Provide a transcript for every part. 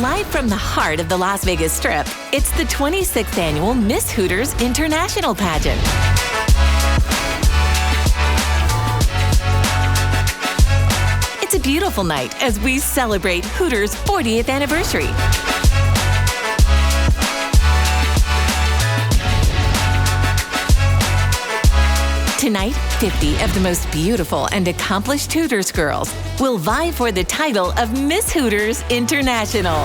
Live from the heart of the Las Vegas Strip, it's the 26th annual Miss Hooters International Pageant. It's a beautiful night as we celebrate Hooters' 40th anniversary. Tonight, 50 of the most beautiful and accomplished Hooters girls will vie for the title of Miss Hooters International.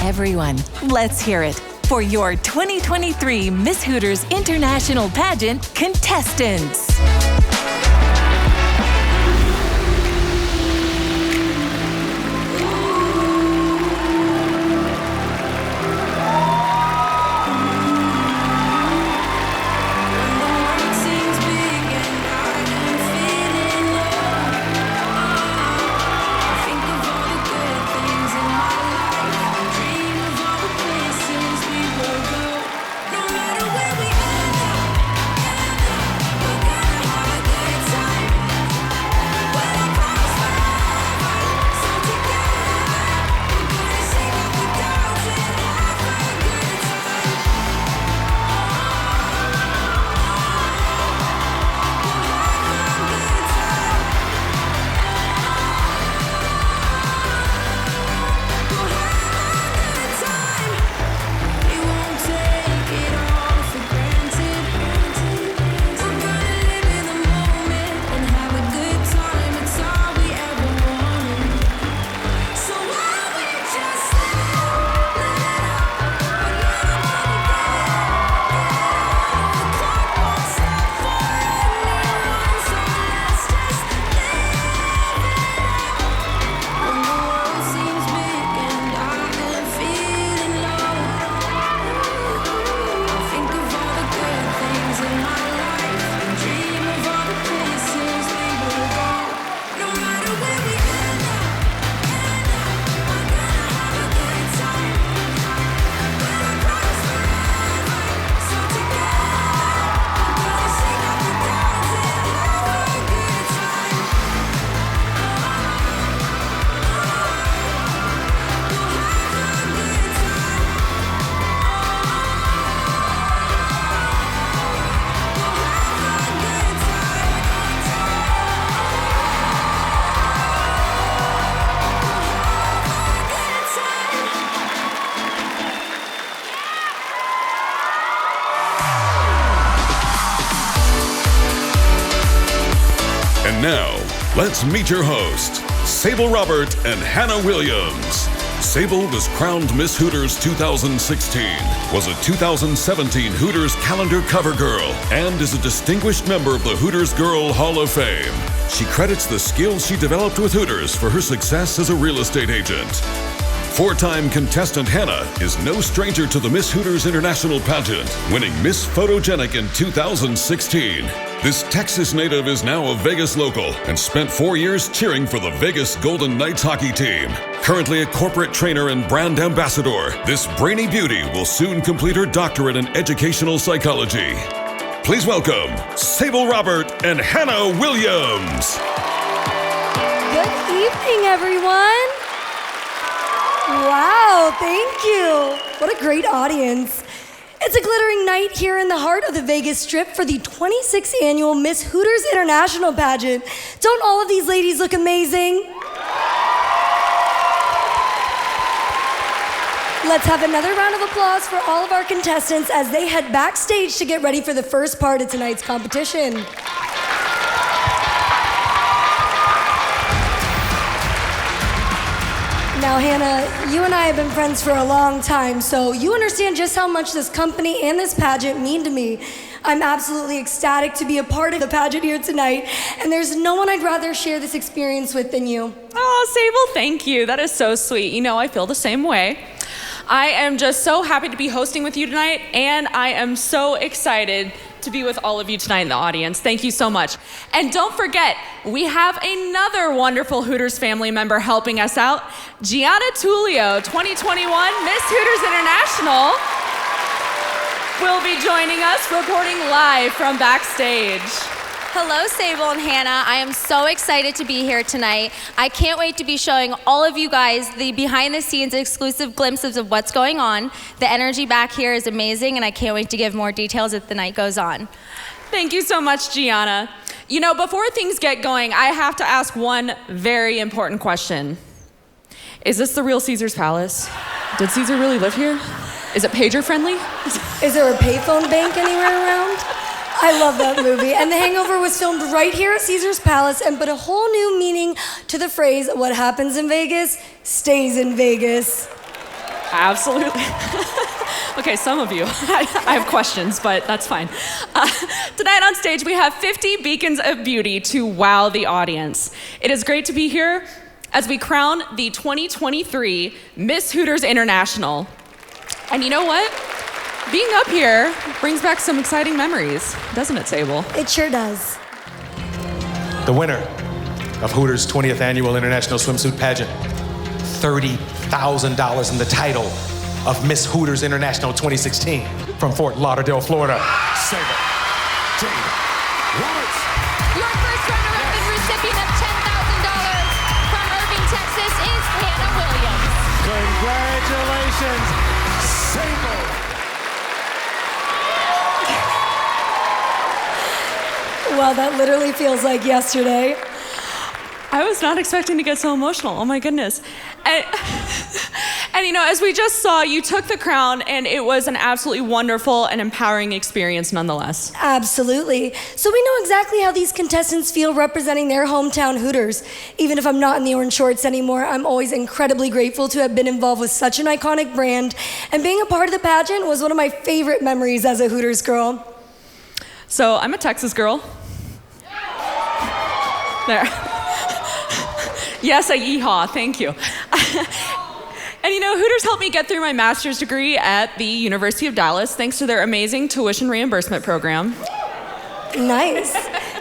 Everyone, let's hear it for your 2023 Miss Hooters International Pageant contestants. Now, let's meet your hosts, Sable Robert and Hannah Williams. Sable was crowned Miss Hooters 2016, was a 2017 Hooters calendar cover girl, and is a distinguished member of the Hooters Girl Hall of Fame. She credits the skills she developed with Hooters for her success as a real estate agent. Four-time contestant Hannah is no stranger to the Miss Hooters International Pageant, winning Miss Photogenic in 2016. This Texas native is now a Vegas local and spent 4 years cheering for the Vegas Golden Knights hockey team. Currently a corporate trainer and brand ambassador, this brainy beauty will soon complete her doctorate in educational psychology. Please welcome Sable Robert and Hannah Williams. Good evening, everyone. Wow, thank you. What a great audience. It's a glittering night here in the heart of the Vegas Strip for the 26th annual Miss Hooters International Pageant. Don't all of these ladies look amazing? Let's have another round of applause for all of our contestants as they head backstage to get ready for the first part of tonight's competition. Now, Hannah, you and I have been friends for a long time, so you understand just how much this company and this pageant mean to me. I'm absolutely ecstatic to be a part of the pageant here tonight, and there's no one I'd rather share this experience with than you. Oh, Sable, thank you. That is so sweet. You know, I feel the same way. I am just so happy to be hosting with you tonight, and I am so excited to be with all of you tonight in the audience. Thank you so much. And don't forget, we have another wonderful Hooters family member helping us out, Gianna Tullio, 2021 Miss Hooters International, will be joining us, reporting live from backstage. Hello, Sable and Hannah. I am so excited to be here tonight. I can't wait to be showing all of you guys the behind-the-scenes exclusive glimpses of what's going on. The energy back here is amazing, and I can't wait to give more details as the night goes on. Thank you so much, Gianna. You know, before things get going, I have to ask one very important question. Is this the real Caesar's Palace? Did Caesar really live here? Is it pager friendly? Is there a payphone bank anywhere around? I love that movie. And The Hangover was filmed right here at Caesar's Palace and put a whole new meaning to the phrase, what happens in Vegas stays in Vegas. Absolutely. Okay, some of you. I have questions, but that's fine. Tonight on stage, we have 50 beacons of beauty to wow the audience. It is great to be here as we crown the 2023 Miss Hooters International. And you know what? Being up here brings back some exciting memories, doesn't it, Sable? It sure does. The winner of Hooters' 20th Annual International Swimsuit Pageant, $30,000 in the title of Miss Hooters International 2016 from Fort Lauderdale, Florida. Sable Jade Maker. Your first runner-up and recipient of $10,000 from Irving, Texas is Hannah Williams. Congratulations, Sable. Well, that literally feels like yesterday. I was not expecting to get so emotional. Oh my goodness. And you know, as we just saw, you took the crown and it was an absolutely wonderful and empowering experience nonetheless. Absolutely. So we know exactly how these contestants feel representing their hometown Hooters. Even if I'm not in the orange shorts anymore, I'm always incredibly grateful to have been involved with such an iconic brand. And being a part of the pageant was one of my favorite memories as a Hooters girl. So I'm a Texas girl. There. Yes, a yeehaw, thank you. And you know, Hooters helped me get through my master's degree at the University of Dallas thanks to their amazing tuition reimbursement program. Nice.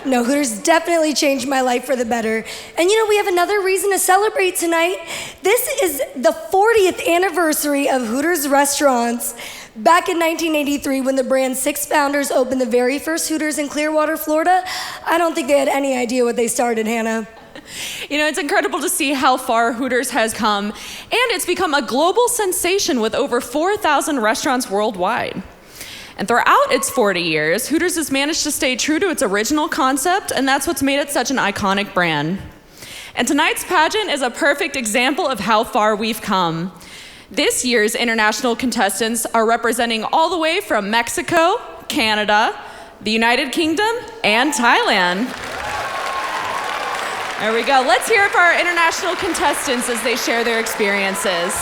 No, Hooters definitely changed my life for the better. And you know, we have another reason to celebrate tonight. This is the 40th anniversary of Hooters restaurants. Back in 1983, when the brand's 6 founders opened the very first Hooters in Clearwater, Florida, I don't think they had any idea what they started, Hannah. You know, it's incredible to see how far Hooters has come, and it's become a global sensation with over 4,000 restaurants worldwide. And throughout its 40 years, Hooters has managed to stay true to its original concept, and that's what's made it such an iconic brand. And tonight's pageant is a perfect example of how far we've come. This year's international contestants are representing all the way from Mexico, Canada, the United Kingdom, and Thailand. There we go. Let's hear it for our international contestants as they share their experiences.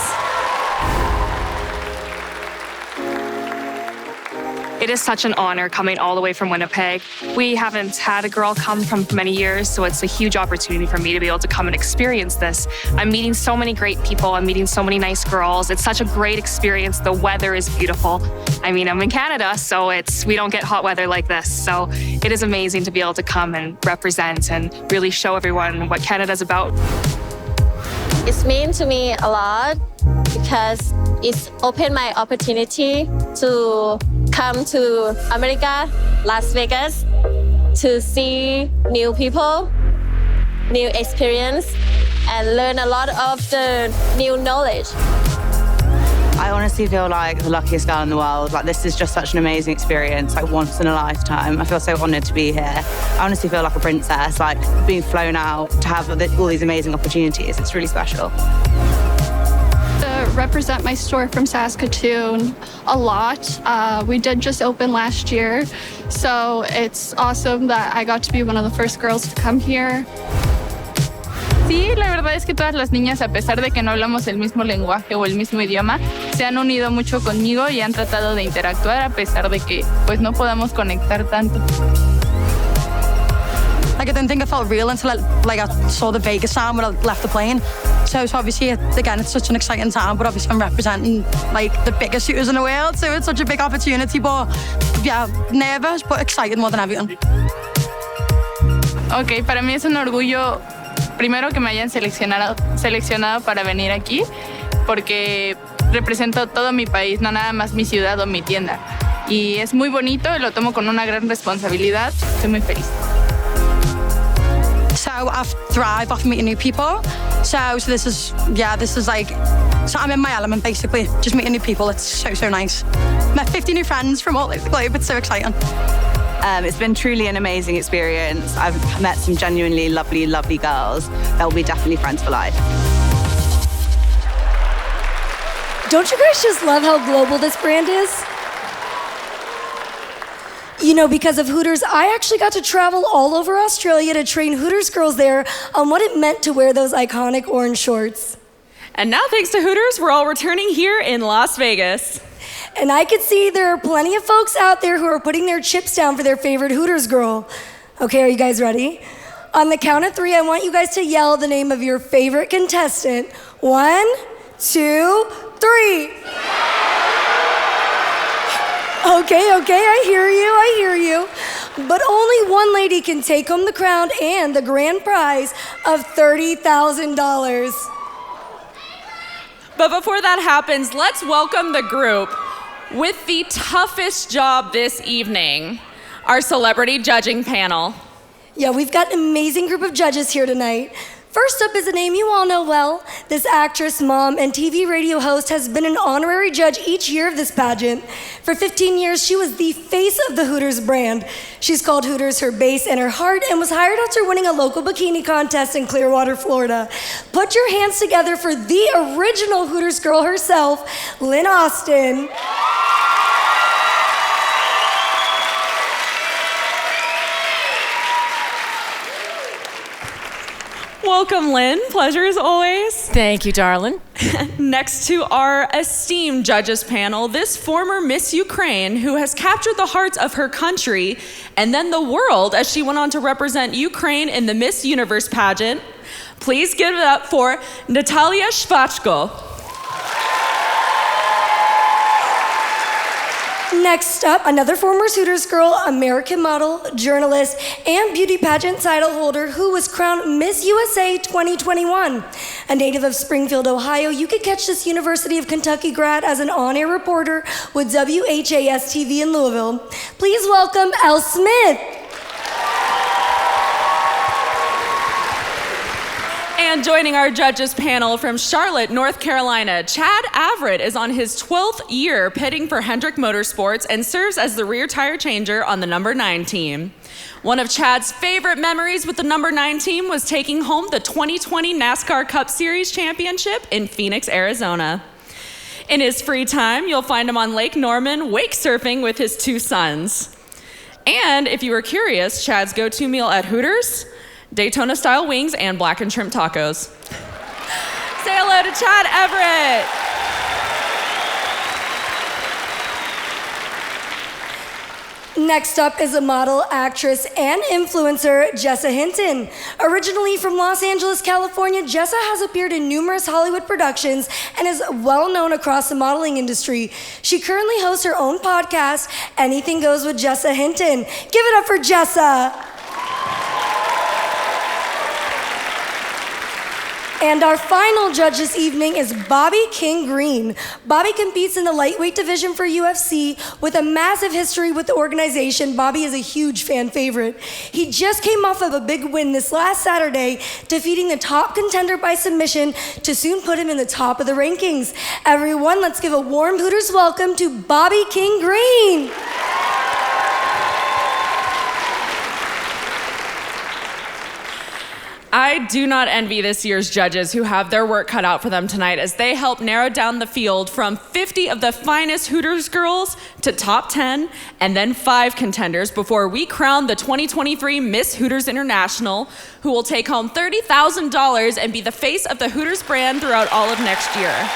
It is such an honor coming all the way from Winnipeg. We haven't had a girl come from many years, so it's a huge opportunity for me to be able to come and experience this. I'm meeting so many great people. I'm meeting so many nice girls. It's such a great experience. The weather is beautiful. I mean, I'm in Canada, so we don't get hot weather like this. So it is amazing to be able to come and represent and really show everyone what Canada's about. It's mean to me a lot because it's opened my opportunity to come to America, Las Vegas, to see new people, new experience, and learn a lot of the new knowledge. I honestly feel like the luckiest girl in the world. Like, this is just such an amazing experience, like once in a lifetime. I feel so honored to be here. I honestly feel like a princess, like being flown out to have all these amazing opportunities. It's really special. Represent my store from Saskatoon a lot. We did just open last year, so it's awesome that I got to be one of the first girls to come here. Sí, la verdad es que todas las niñas, a pesar de que no hablamos el mismo lenguaje o el mismo idioma, se han unido mucho conmigo y han tratado de interactuar a pesar de que pues no podamos conectar tanto. Like, I didn't think it felt real until I saw the Vegas sign when I left the plane. So obviously, again, it's such an exciting time, but obviously I'm representing like the biggest shooters in the world, so it's such a big opportunity, but yeah, nervous, but excited more than everything. Ok, para mí es un orgullo, primero que me hayan seleccionado para venir aquí, porque represento todo mi país, no nada más mi ciudad o mi tienda. Y es muy bonito y lo tomo con una gran responsabilidad. Estoy muy feliz. I thrive off meeting new people. So this is like, so I'm in my element basically, just meeting new people. It's so nice. Met 50 new friends from all over the globe. It's so exciting. It's been truly an amazing experience. I've met some genuinely lovely, lovely girls that will be definitely friends for life. Don't you guys just love how global this brand is? You know, because of Hooters, I actually got to travel all over Australia to train Hooters girls there on what it meant to wear those iconic orange shorts. And now, thanks to Hooters, we're all returning here in Las Vegas. And I could see there are plenty of folks out there who are putting their chips down for their favorite Hooters girl. Okay, are you guys ready? On the count of 3, I want you guys to yell the name of your favorite contestant. 1, 2, 3. Okay, I hear you. But only one lady can take home the crown and the grand prize of $30,000. But before that happens, let's welcome the group with the toughest job this evening, our celebrity judging panel. Yeah, we've got an amazing group of judges here tonight. First up is a name you all know well. This actress, mom, and TV radio host has been an honorary judge each year of this pageant. For 15 years, she was the face of the Hooters brand. She's called Hooters her base and her heart and was hired after winning a local bikini contest in Clearwater, Florida. Put your hands together for the original Hooters girl herself, Lynn Austin. Welcome, Lynn. Pleasure as always. Thank you, darling. Next to our esteemed judges panel, this former Miss Ukraine who has captured the hearts of her country and then the world as she went on to represent Ukraine in the Miss Universe pageant. Please give it up for Natalia Shvachko. Next up, another former Hooters girl, American model, journalist, and beauty pageant title holder who was crowned Miss USA 2021. A native of Springfield, Ohio, you could catch this University of Kentucky grad as an on-air reporter with WHAS-TV in Louisville. Please welcome Elle Smith. And joining our judges panel from Charlotte, North Carolina, Chad Everett is on his 12th year pitting for Hendrick Motorsports and serves as the rear tire changer on the number 9 team. One of Chad's favorite memories with the number 9 team was taking home the 2020 NASCAR Cup Series championship in Phoenix, Arizona. In his free time, you'll find him on Lake Norman wake surfing with his 2 sons. And if you were curious, Chad's go-to meal at Hooters, Daytona-style wings and blackened shrimp tacos. Say hello to Chad Everett. Next up is a model, actress, and influencer, Jessa Hinton. Originally from Los Angeles, California, Jessa has appeared in numerous Hollywood productions and is well known across the modeling industry. She currently hosts her own podcast, Anything Goes with Jessa Hinton. Give it up for Jessa. And our final judge this evening is Bobby King Green. Bobby competes in the lightweight division for UFC with a massive history with the organization. Bobby is a huge fan favorite. He just came off of a big win this last Saturday, defeating the top contender by submission to soon put him in the top of the rankings. Everyone, let's give a warm Hooters welcome to Bobby King Green. I do not envy this year's judges who have their work cut out for them tonight as they help narrow down the field from 50 of the finest Hooters girls to top 10 and then 5 contenders before we crown the 2023 Miss Hooters International, who will take home $30,000 and be the face of the Hooters brand throughout all of next year.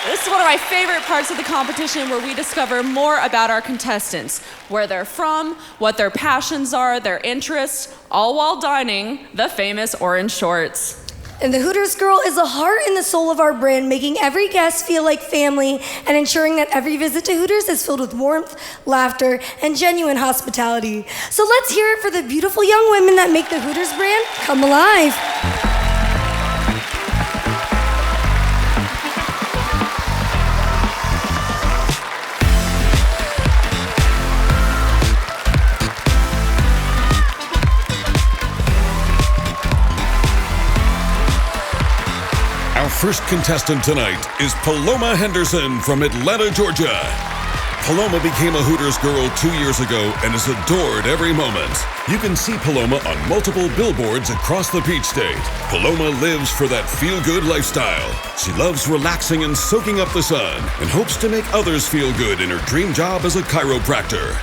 This is one of my favorite parts of the competition where we discover more about our contestants, where they're from, what their passions are, their interests, all while donning the famous orange shorts. And the Hooters girl is the heart and the soul of our brand, making every guest feel like family and ensuring that every visit to Hooters is filled with warmth, laughter, and genuine hospitality. So let's hear it for the beautiful young women that make the Hooters brand come alive. first contestant tonight is Paloma Henderson from Atlanta, Georgia. Paloma became a Hooters girl 2 years ago and is adored every moment. You can see Paloma on multiple billboards across the Peach State. Paloma lives for that feel-good lifestyle. She loves relaxing and soaking up the sun and hopes to make others feel good in her dream job as a chiropractor.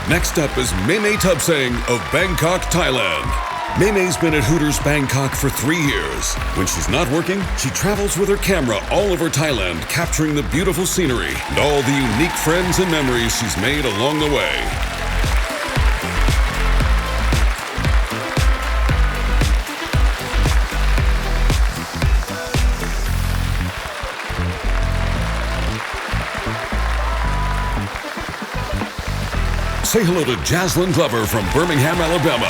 Next up is Mayee Tubang of Bangkok, Thailand. Maymee's been at Hooters Bangkok for 3 years. When she's not working, she travels with her camera all over Thailand, capturing the beautiful scenery and all the unique friends and memories she's made along the way. Say hello to Jasline Glover from Birmingham, Alabama.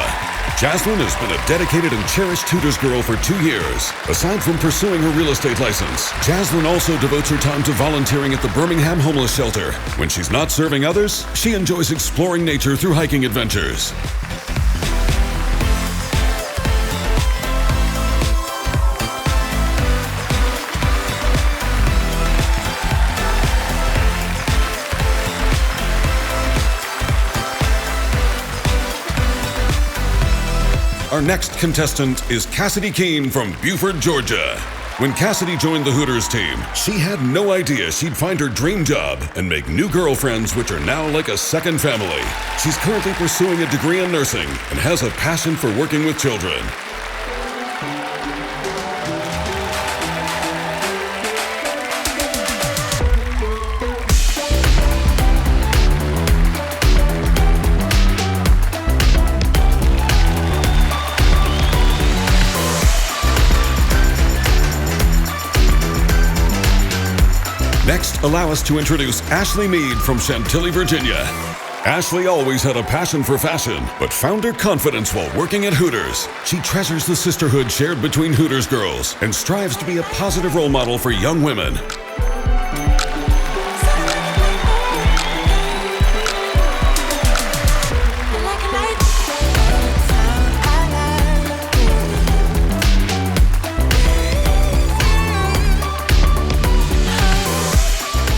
Jasline has been a dedicated and cherished Hooters girl for 2 years. Aside from pursuing her real estate license, Jasline also devotes her time to volunteering at the Birmingham homeless shelter. When she's not serving others, she enjoys exploring nature through hiking adventures. Our next contestant is Cassidy Keane from Beaufort, Georgia. When Cassidy joined the Hooters team, she had no idea she'd find her dream job and make new girlfriends, which are now like a second family. She's currently pursuing a degree in nursing and has a passion for working with children. Next, allow us to introduce Ashley Mead from Chantilly, Virginia. Ashley always had a passion for fashion, but found her confidence while working at Hooters. She treasures the sisterhood shared between Hooters girls and strives to be a positive role model for young women.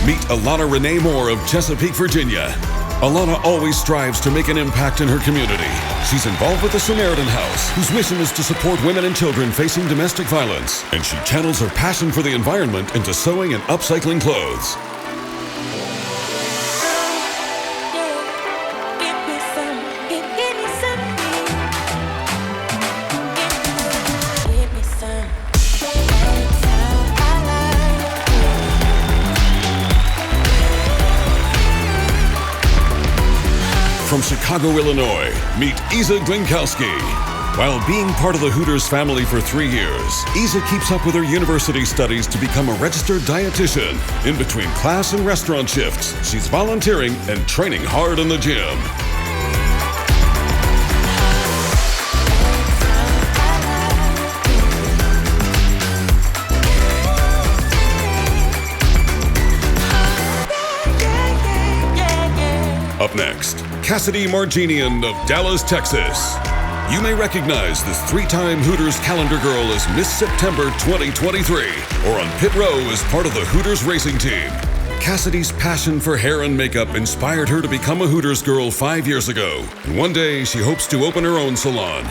Meet Alana Renee Moore of Chesapeake, Virginia. Alana always strives to make an impact in her community. She's involved with the Samaritan House, whose mission is to support women and children facing domestic violence, and she channels her passion for the environment into sewing and upcycling clothes. From Chicago, Illinois, meet Isa Glinkowski. While being part of the Hooters family for 3 years, Isa keeps up with her university studies to become a registered dietitian. In between class and restaurant shifts, she's volunteering and training hard in the gym. Up next, Cassidy Marginian of Dallas, Texas. You may recognize this 3-time Hooters calendar girl as Miss September 2023, or on pit row as part of the Hooters racing team. Cassidy's passion for hair and makeup inspired her to become a Hooters girl 5 years ago, and one day she hopes to open her own salon.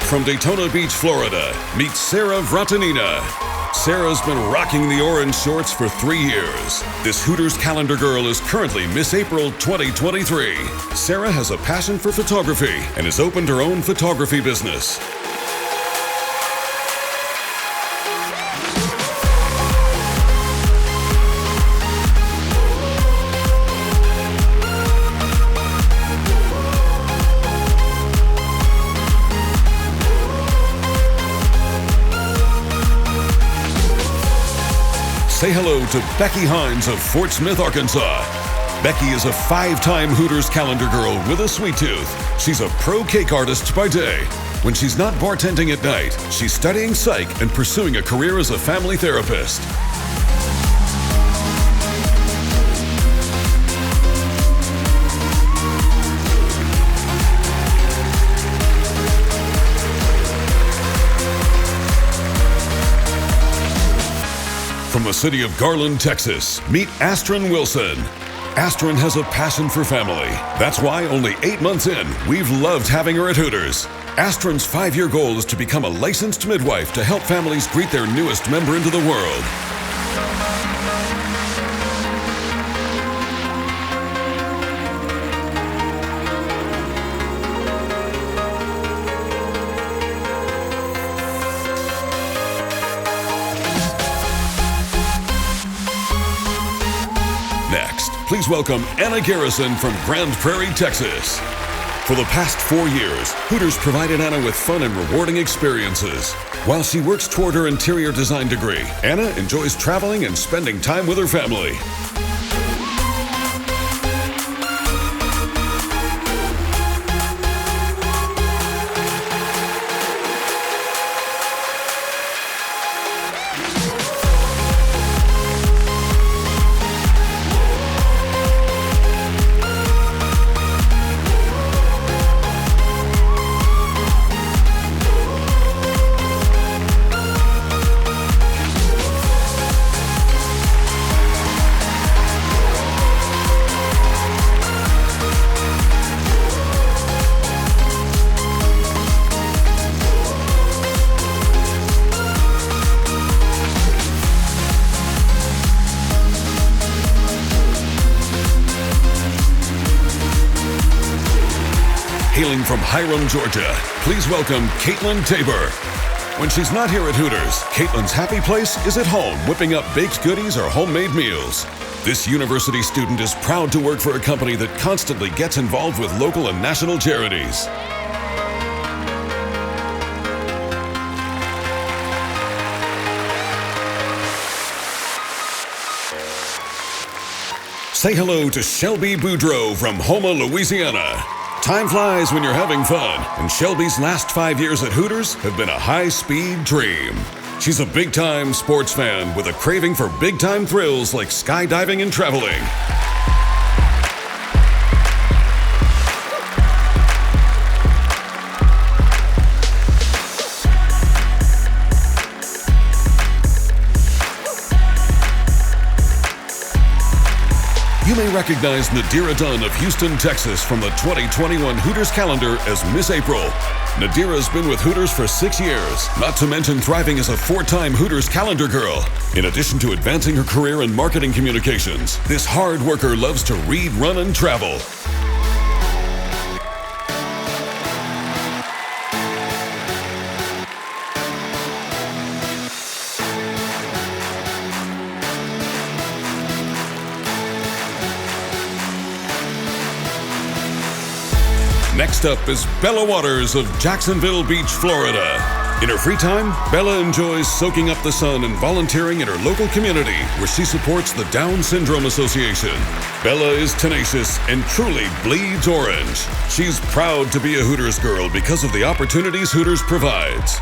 From Daytona Beach, Florida, meet Sarah Vratanina. Sarah's been rocking the orange shorts for 3 years. This Hooters calendar girl is currently Miss April 2023. Sarah has a passion for photography and has opened her own photography business. Say hello to Becky Hindes of Fort Smith, Arkansas. Becky is a 5-time Hooters calendar girl with a sweet tooth. She's a pro cake artist by day. When she's not bartending at night, she's studying psych and pursuing a career as a family therapist. From the city of Garland, Texas, meet Astron Wilson. Astron has a passion for family. That's why only 8 months in, we've loved having her at Hooters. Astron's 5-year goal is to become a licensed midwife to help families greet their newest member into the world. Next, please welcome Anna Garrison from Grand Prairie, Texas. For the past 4 years, Hooters provided Anna with fun and rewarding experiences. While she works toward her interior design degree, Anna enjoys traveling and spending time with her family. Hailing from Hiram, Georgia, please welcome Caitlyn Taber. When she's not here at Hooters, Caitlyn's happy place is at home, whipping up baked goodies or homemade meals. This university student is proud to work for a company that constantly gets involved with local and national charities. Say hello to Shelby Buro from Houma, Louisiana. Time flies when you're having fun, and Shelby's last 5 years at Hooters have been a high-speed dream. She's a big-time sports fan with a craving for big-time thrills like skydiving and traveling. You may recognize Nadira Dun of Houston, Texas from the 2021 Hooters calendar as Miss April. Nadira's been with Hooters for 6 years, not to mention thriving as a 4-time Hooters calendar girl. In addition to advancing her career in marketing communications, this hard worker loves to read, run, and travel. Next up is Bella Waters of Jacksonville Beach, Florida. In her free time, Bella enjoys soaking up the sun and volunteering in her local community, where she supports the Down Syndrome Association. Bella is tenacious and truly bleeds orange. She's proud to be a Hooters girl because of the opportunities Hooters provides.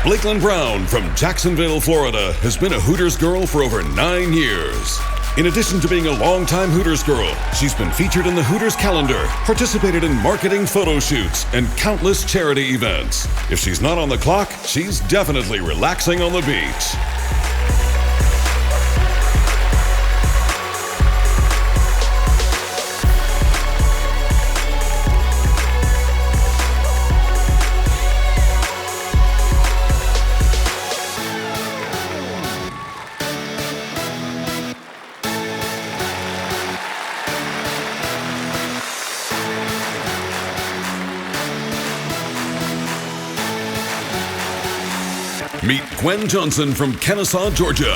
Blakeland Brown from Jacksonville, Florida, has been a Hooters girl for over 9 years. In addition to being a longtime Hooters girl, she's been featured in the Hooters calendar, participated in marketing photo shoots, and countless charity events. If she's not on the clock, she's definitely relaxing on the beach. Meet Gwen Johnson from Kennesaw, Georgia.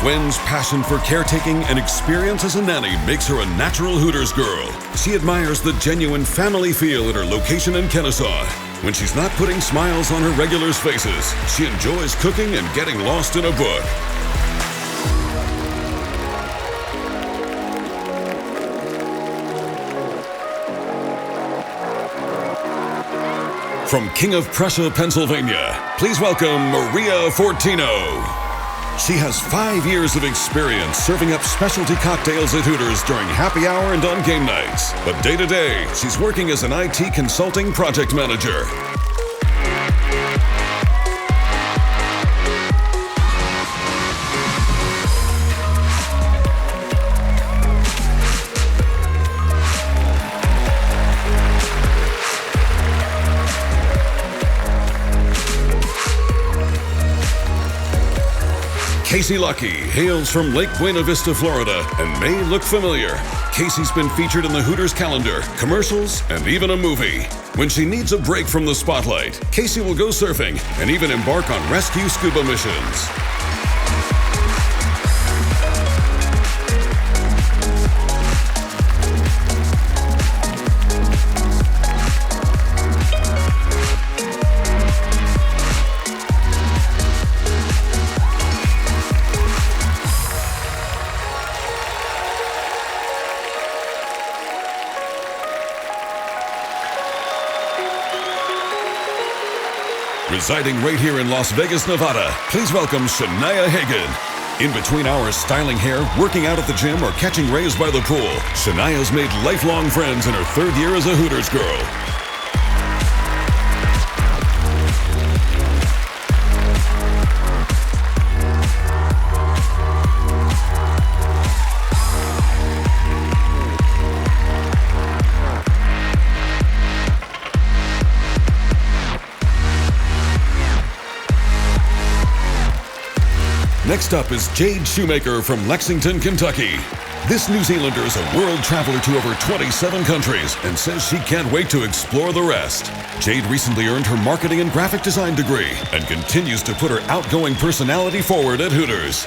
Gwen's passion for caretaking and experience as a nanny makes her a natural Hooters girl. She admires the genuine family feel at her location in Kennesaw. When she's not putting smiles on her regulars' faces, she enjoys cooking and getting lost in a book. From King of Prussia, Pennsylvania, please welcome Maria Fortino. She has 5 years of experience serving up specialty cocktails at Hooters during happy hour and on game nights. But day to day, she's working as an IT consulting project manager. Casey Lucky hails from Lake Buena Vista, Florida, and may look familiar. Casey's been featured in the Hooters calendar, commercials, and even a movie. When she needs a break from the spotlight, Casey will go surfing and even embark on rescue scuba missions. Residing right here in Las Vegas, Nevada, please welcome Shaha Hagen. In between hours styling hair, working out at the gym, or catching rays by the pool, Shaha's made lifelong friends in her 3rd year as a Hooters girl. Next up is Jade Shoemaker from Lexington, Kentucky. This New Zealander is a world traveler to over 27 countries and says she can't wait to explore the rest. Jade recently earned her marketing and graphic design degree and continues to put her outgoing personality forward at Hooters.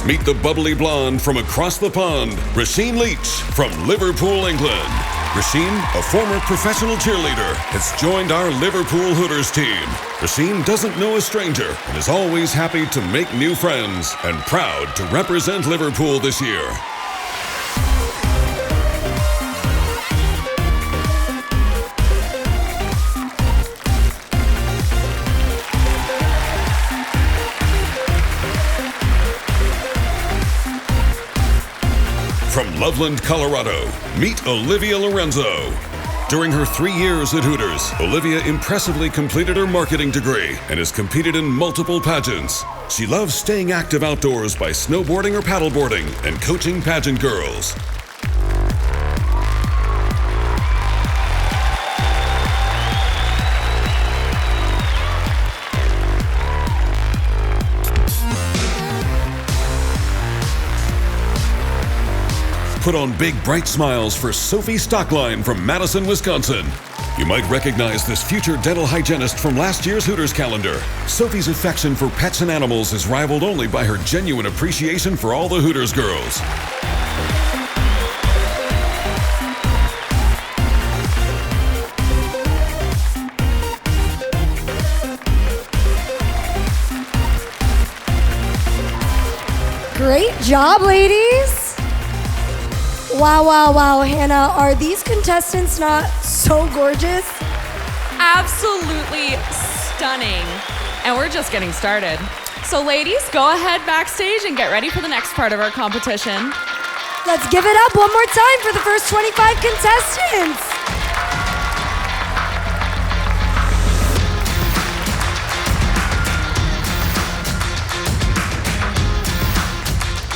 Meet the bubbly blonde from across the pond, Rashean Leach from Liverpool, England. Rashean, a former professional cheerleader, has joined our Liverpool Hooters team. Rashean doesn't know a stranger and is always happy to make new friends and proud to represent Liverpool this year. From Loveland, Colorado, meet Olivia Lorenzo. During her 3 years at Hooters, Olivia impressively completed her marketing degree and has competed in multiple pageants. She loves staying active outdoors by snowboarding or paddleboarding and coaching pageant girls. Put on big, bright smiles for Sophie Stockline from Madison, Wisconsin. You might recognize this future dental hygienist from last year's Hooters calendar. Sophie's affection for pets and animals is rivaled only by her genuine appreciation for all the Hooters girls. Great job, ladies. Wow, wow, wow, Hannah, are these contestants not so gorgeous? Absolutely stunning. And we're just getting started. So ladies, go ahead backstage and get ready for the next part of our competition. Let's give it up one more time for the first 25 contestants.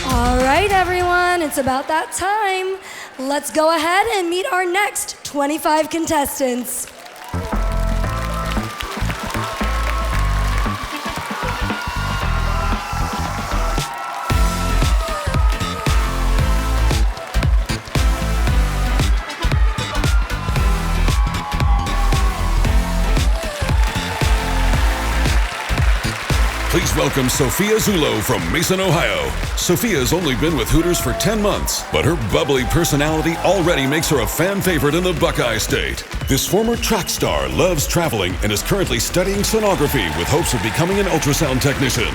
All right, everyone, it's about that time. Let's go ahead and meet our next 25 contestants. Please welcome Sophia Zulo from Mason, Ohio. Sophia's only been with Hooters for 10 months, but her bubbly personality already makes her a fan favorite in the Buckeye State. This former track star loves traveling and is currently studying sonography with hopes of becoming an ultrasound technician.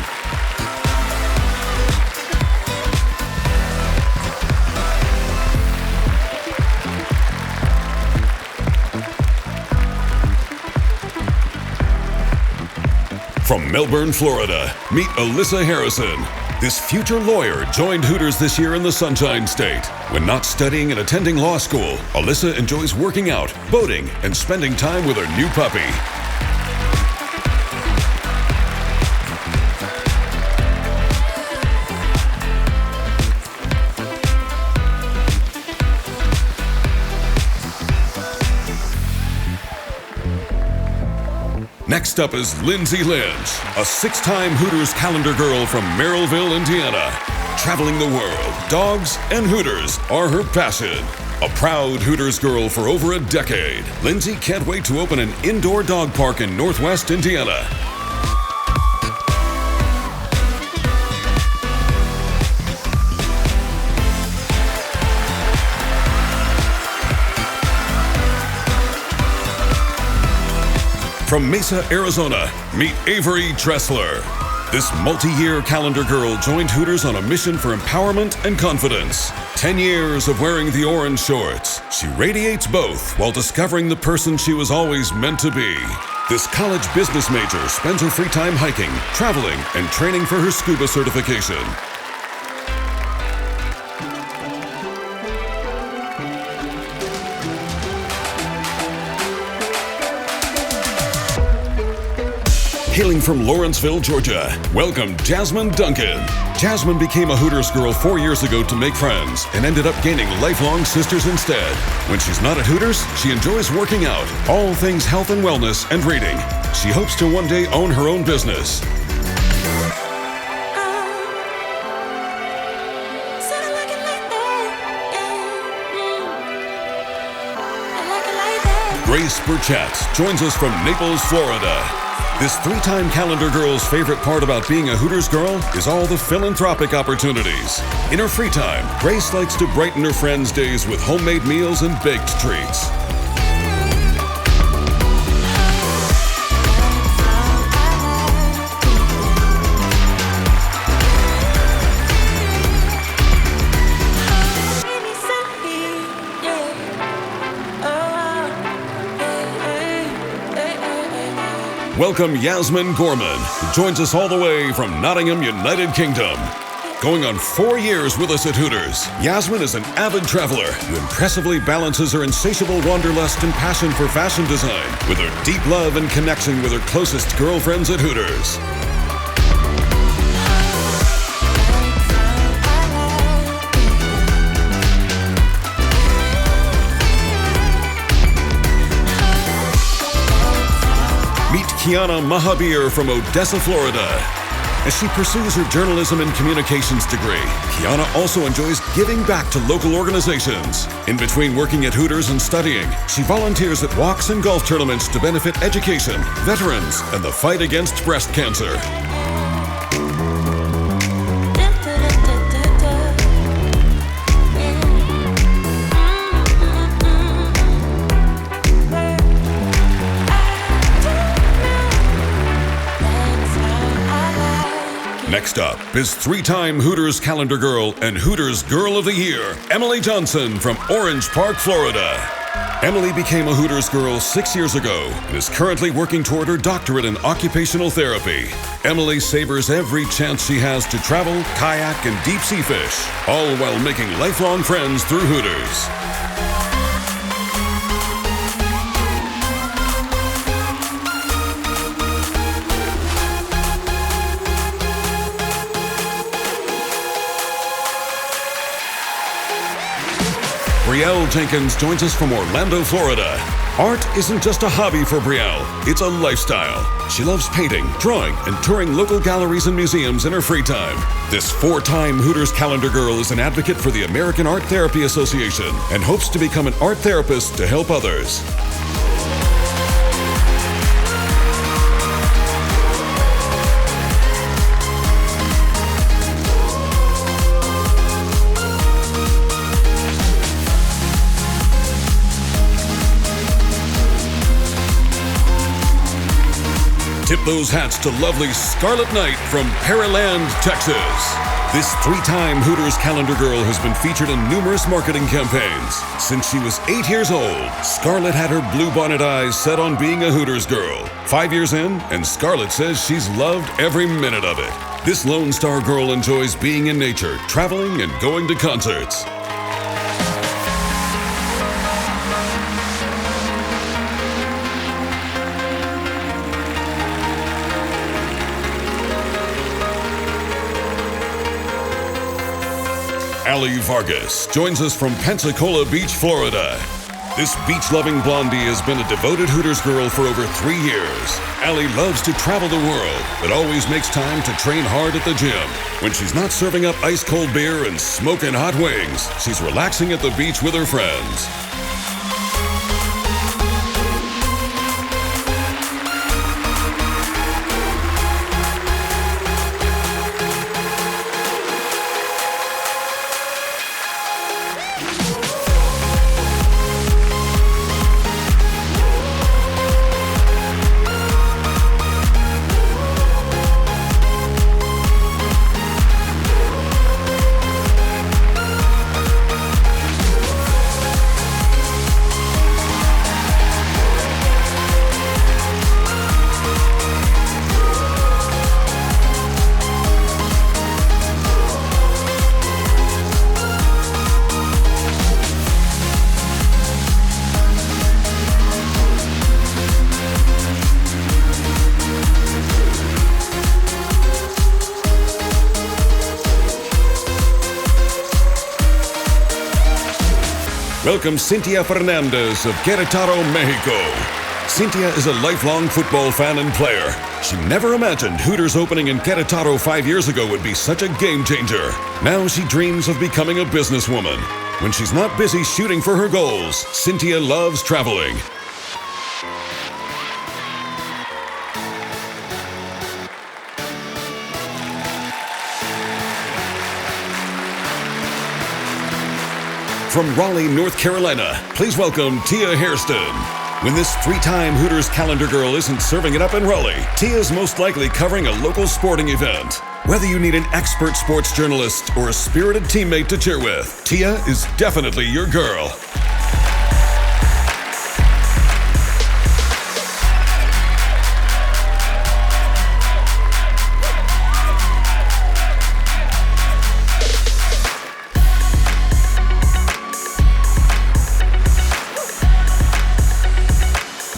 From Melbourne, Florida, meet Alysa Harrison. This future lawyer joined Hooters this year in the Sunshine State. When not studying and attending law school, Alysa enjoys working out, boating, and spending time with her new puppy. Next up is Lindsay Lynch, a 6-time Hooters calendar girl from Merrillville, Indiana. Traveling the world, dogs and Hooters are her passion. A proud Hooters girl for over a decade, Lindsay can't wait to open an indoor dog park in Northwest Indiana. From Mesa, Arizona, meet Avery Testler. This multi-year calendar girl joined Hooters on a mission for empowerment and confidence. 10 years of wearing the orange shorts. She radiates both while discovering the person she was always meant to be. This college business major spends her free time hiking, traveling, and training for her scuba certification. Hailing from Lawrenceville, Georgia, welcome Jasmine Duncan. Jasmine became a Hooters girl 4 years ago to make friends and ended up gaining lifelong sisters instead. When she's not at Hooters, she enjoys working out, all things health and wellness and reading. She hopes to one day own her own business. Grace Burchett joins us from Naples, Florida. This 3-time calendar girl's favorite part about being a Hooters girl is all the philanthropic opportunities. In her free time, Grace likes to brighten her friends' days with homemade meals and baked treats. Welcome Yasmin Gorman, who joins us all the way from Nottingham, United Kingdom. Going on 4 years with us at Hooters, Yasmin is an avid traveler who impressively balances her insatiable wanderlust and passion for fashion design with her deep love and connection with her closest girlfriends at Hooters. Meet Kiana Mahabir from Odessa, Florida. As she pursues her journalism and communications degree, Kiana also enjoys giving back to local organizations. In between working at Hooters and studying, she volunteers at walks and golf tournaments to benefit education, veterans, and the fight against breast cancer. Next up is 3-time Hooters calendar girl and Hooters Girl of the Year, Emily Johnson from Orange Park, Florida. Emily became a Hooters girl 6 years ago and is currently working toward her doctorate in occupational therapy. Emily savors every chance she has to travel, kayak, and deep sea fish, all while making lifelong friends through Hooters. Brie Brielle Jenkins joins us from Orlando, Florida. Art isn't just a hobby for Brielle, it's a lifestyle. She loves painting, drawing, and touring local galleries and museums in her free time. This 4-time Hooters calendar girl is an advocate for the American Art Therapy Association and hopes to become an art therapist to help others. Tip those hats to lovely Scarlet Knight from Pearland, Texas. This 3-time Hooters calendar girl has been featured in numerous marketing campaigns. Since she was 8 years old, Scarlet had her bluebonnet eyes set on being a Hooters girl. 5 years in, and Scarlet says she's loved every minute of it. This Lone Star girl enjoys being in nature, traveling, and going to concerts. Allie Vargas joins us from Pensacola Beach, Florida. This beach-loving blondie has been a devoted Hooters girl for over 3 years. Allie loves to travel the world, but always makes time to train hard at the gym. When she's not serving up ice-cold beer and smoking hot wings, she's relaxing at the beach with her friends. Welcome Cynthia Fernandez of Querétaro, Mexico. Cynthia is a lifelong football fan and player. She never imagined Hooters opening in Querétaro 5 years ago would be such a game changer. Now she dreams of becoming a businesswoman. When she's not busy shooting for her goals, Cynthia loves traveling. From Raleigh, North Carolina, please welcome Tia Hairston. When this 3-time Hooters calendar girl isn't serving it up in Raleigh, Tia's most likely covering a local sporting event. Whether you need an expert sports journalist or a spirited teammate to cheer with, Tia is definitely your girl.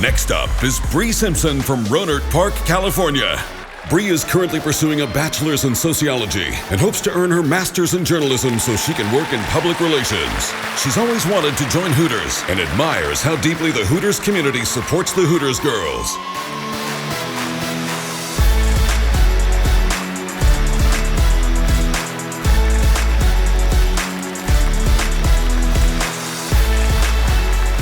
Next up is Brie Simpson from Rohnert Park, California. Brie is currently pursuing a bachelor's in sociology and hopes to earn her master's in journalism so she can work in public relations. She's always wanted to join Hooters and admires how deeply the Hooters community supports the Hooters girls.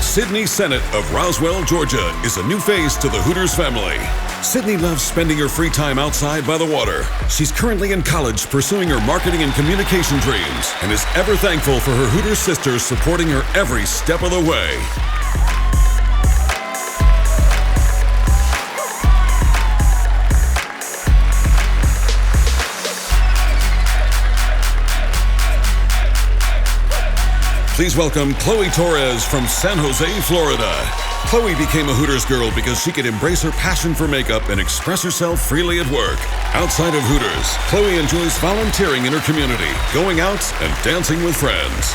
Sydney Sennett of Roswell, Georgia, is a new face to the Hooters family. Sydney loves spending her free time outside by the water. She's currently in college pursuing her marketing and communication dreams and is ever thankful for her Hooters sisters supporting her every step of the way. Please welcome Chloe Torres from San Jose, Florida. Chloe became a Hooters girl because she could embrace her passion for makeup and express herself freely at work. Outside of Hooters, Chloe enjoys volunteering in her community, going out and dancing with friends.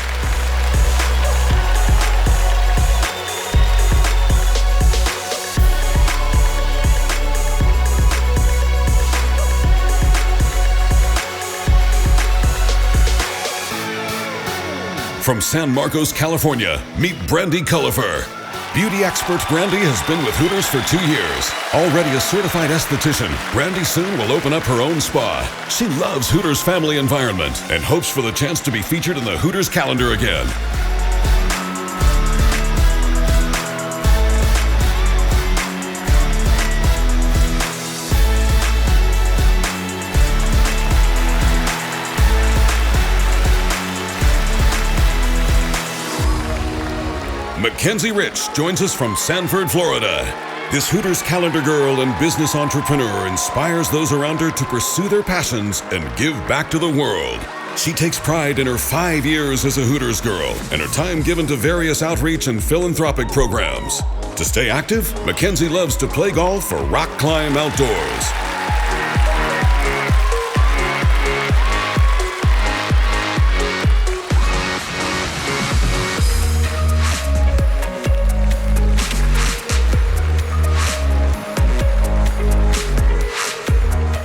From San Marcos, California, meet Brandy Cullier. Beauty expert Brandy has been with Hooters for 2 years. Already a certified esthetician, Brandy soon will open up her own spa. She loves Hooters' family environment and hopes for the chance to be featured in the Hooters calendar again. McKenzie Rich joins us from Sanford, Florida. This Hooters calendar girl and business entrepreneur inspires those around her to pursue their passions and give back to the world. She takes pride in her 5 years as a Hooters girl and her time given to various outreach and philanthropic programs. To stay active, McKenzie loves to play golf or rock climb outdoors.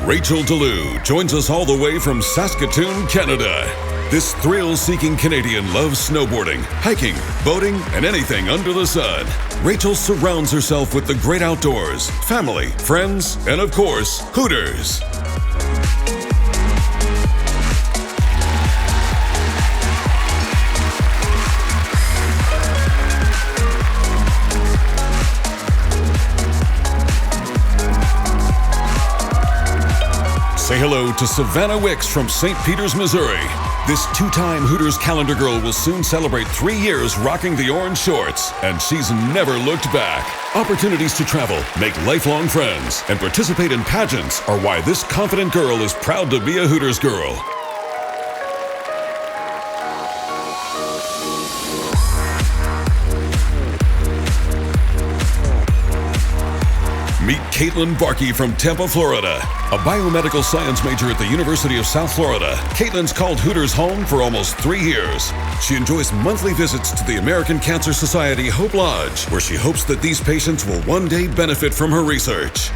Rachel DeLue joins us all the way from Saskatoon, Canada. This thrill-seeking Canadian loves snowboarding, hiking, boating, and anything under the sun. Rachel surrounds herself with the great outdoors, family, friends, and of course, Hooters. Say hello to Savannah Wicks from St. Peters, Missouri. This two-time Hooters calendar girl will soon celebrate 3 years rocking the orange shorts, and she's never looked back. Opportunities to travel, make lifelong friends, and participate in pageants are why this confident girl is proud to be a Hooters girl. Meet Caitlyn Barkey from Tampa, Florida. A biomedical science major at the University of South Florida, Caitlyn's called Hooters home for almost 3 years. She enjoys monthly visits to the American Cancer Society Hope Lodge, where she hopes that these patients will one day benefit from her research.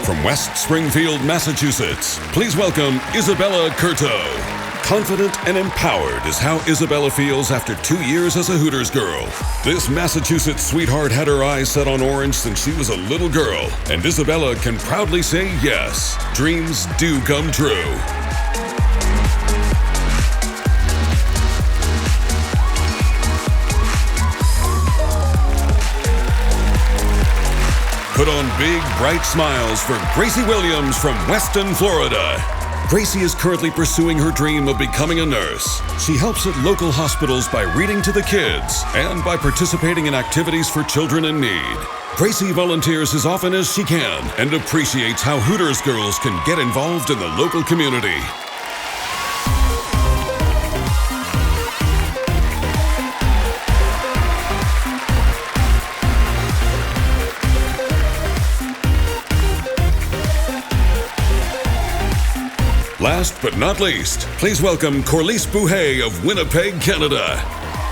From West Springfield, Massachusetts, please welcome Isabella Curto. Confident and empowered is how Isabella feels after 2 years as a Hooters girl. This Massachusetts sweetheart had her eyes set on orange since she was a little girl, and Isabella can proudly say yes, dreams do come true. Put on big, bright smiles for Gracie Williams from Weston, Florida. Gracie is currently pursuing her dream of becoming a nurse. She helps at local hospitals by reading to the kids and by participating in activities for children in need. Gracie volunteers as often as she can and appreciates how Hooters girls can get involved in the local community. Last but not least, please welcome Corliss Bouhet of Winnipeg, Canada.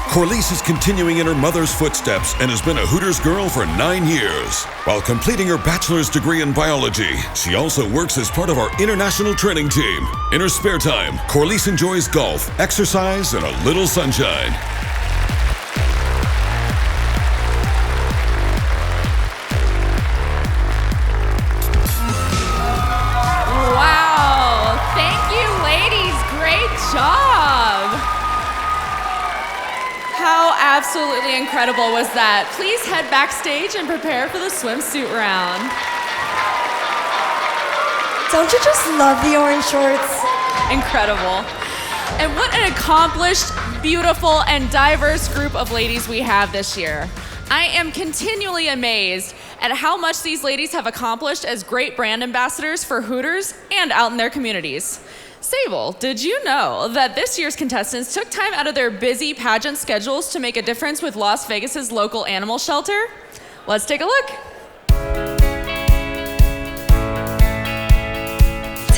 Corliss is continuing in her mother's footsteps and has been a Hooters girl for 9 years. While completing her bachelor's degree in biology, she also works as part of our international training team. In her spare time, Corliss enjoys golf, exercise, and a little sunshine. How absolutely incredible was that? Please head backstage and prepare for the swimsuit round. Don't you just love the orange shorts? Incredible. And what an accomplished, beautiful, and diverse group of ladies we have this year. I am continually amazed at how much these ladies have accomplished as great brand ambassadors for Hooters and out in their communities. Sable, did you know that this year's contestants took time out of their busy pageant schedules to make a difference with Las Vegas's local animal shelter? Let's take a look.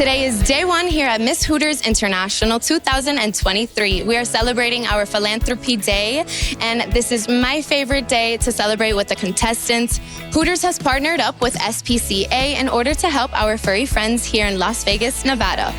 Today is day one here at Miss Hooters International 2023. We are celebrating our Philanthropy Day, and this is my favorite day to celebrate with the contestants. Hooters has partnered up with SPCA in order to help our furry friends here in Las Vegas, Nevada.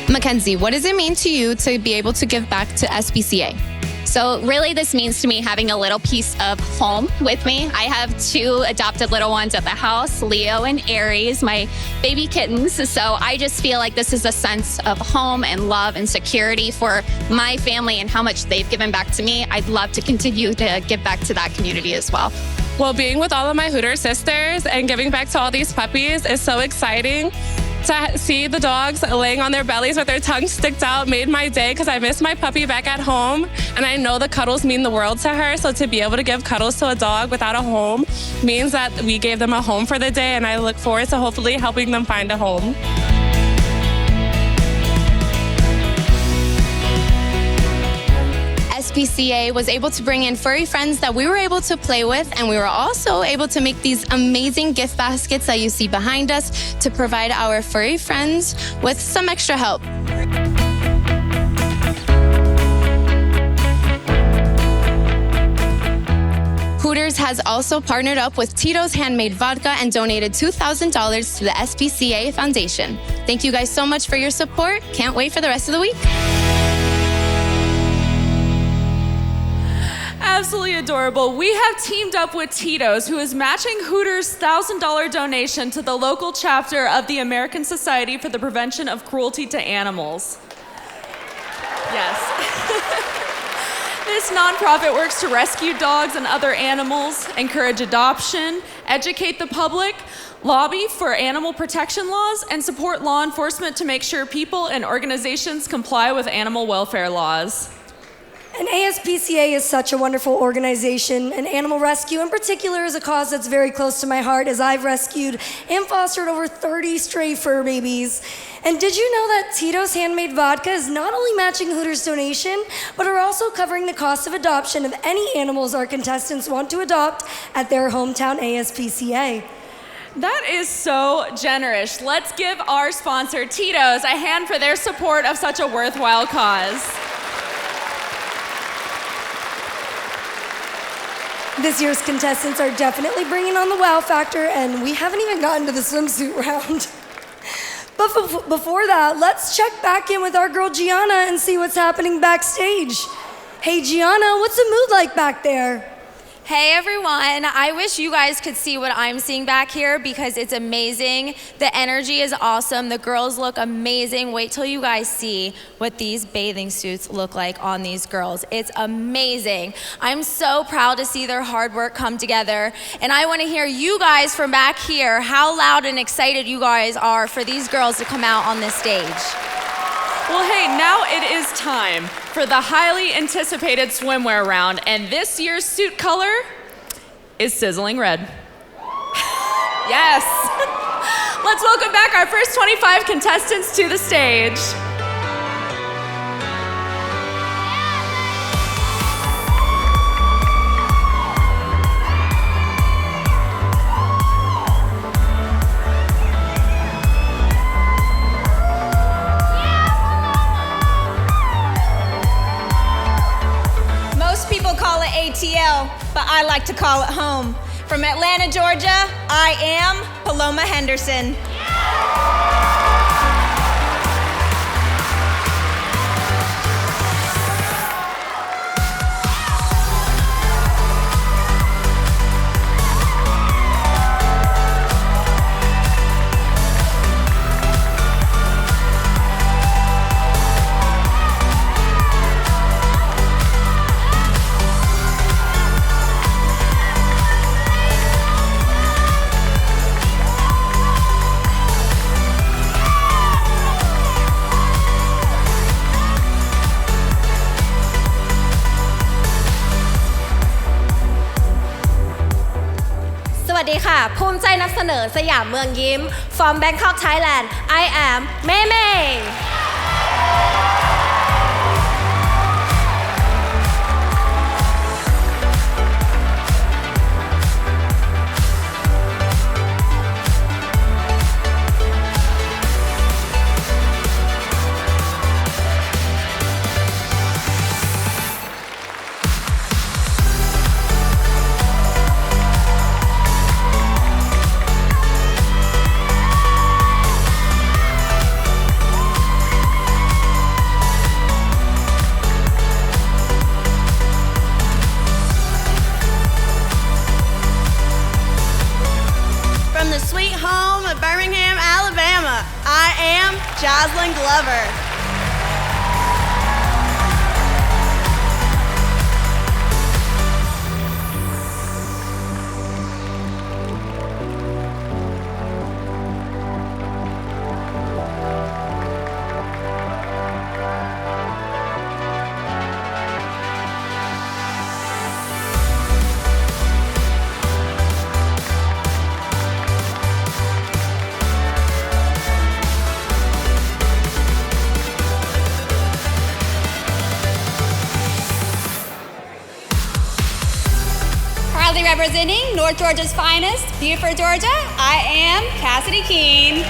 McKenzie, what does it mean to you to be able to give back to SPCA? So really this means to me having a little piece of home with me. I have 2 adopted little ones at the house, Leo and Aries, my baby kittens. So I just feel like this is a sense of home and love and security for my family and how much they've given back to me. I'd love to continue to give back to that community as well. Well, being with all of my Hooter sisters and giving back to all these puppies is so exciting. To see the dogs laying on their bellies with their tongues sticked out made my day because I miss my puppy back at home, and I know the cuddles mean the world to her. So to be able to give cuddles to a dog without a home means that we gave them a home for the day, and I look forward to hopefully helping them find a home. SPCA was able to bring in furry friends that we were able to play with, and we were also able to make these amazing gift baskets that you see behind us to provide our furry friends with some extra help. Hooters has also partnered up with Tito's Handmade Vodka and donated $2,000 to the SPCA Foundation. Thank you guys so much for your support. Can't wait for the rest of the week. Absolutely adorable. We have teamed up with Tito's, who is matching Hooters' $1,000 donation to the local chapter of the American Society for the Prevention of Cruelty to Animals. Yes. This nonprofit works to rescue dogs and other animals, encourage adoption, educate the public, lobby for animal protection laws, and support law enforcement to make sure people and organizations comply with animal welfare laws. And ASPCA is such a wonderful organization, and animal rescue in particular is a cause that's very close to my heart, as I've rescued and fostered over 30 stray fur babies. And did you know that Tito's Handmade Vodka is not only matching Hooters' donation, but are also covering the cost of adoption of any animals our contestants want to adopt at their hometown ASPCA? That is so generous. Let's give our sponsor, Tito's, a hand for their support of such a worthwhile cause. This year's contestants are definitely bringing on the wow factor, and we haven't even gotten to the swimsuit round. But before that, let's check back in with our girl Gianna and see what's happening backstage. Hey Gianna, what's the mood like back there? Hey everyone, I wish you guys could see what I'm seeing back here because it's amazing. The energy is awesome. The girls look amazing. Wait till you guys see what these bathing suits look like on these girls. It's amazing. I'm so proud to see their hard work come together. And I want to hear you guys from back here, how loud and excited you guys are for these girls to come out on this stage. Well, hey, now it is time for the highly anticipated swimwear round, and this year's suit color is sizzling red. Yes. Let's welcome back our first 25 contestants to the stage. ATL, but I like to call it home. From Atlanta, Georgia, I am Paloma Henderson.สวัสดีค่ะภูมิใจนำเสนอสยามเมืองยิ้ม from Bangkok Thailand I am Mayee Jasline Glover. Representing North Georgia's finest, Beaufort, Georgia, I am Cassidy Keane.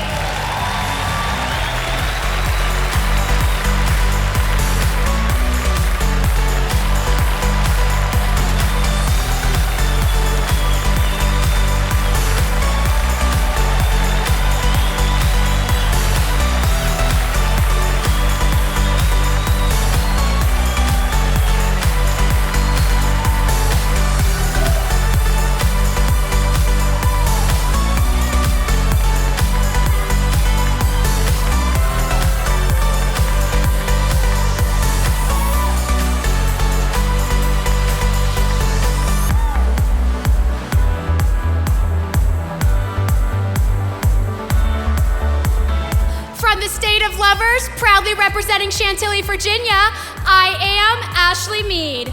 Proudly representing Chantilly, Virginia, I am Ashley Mead.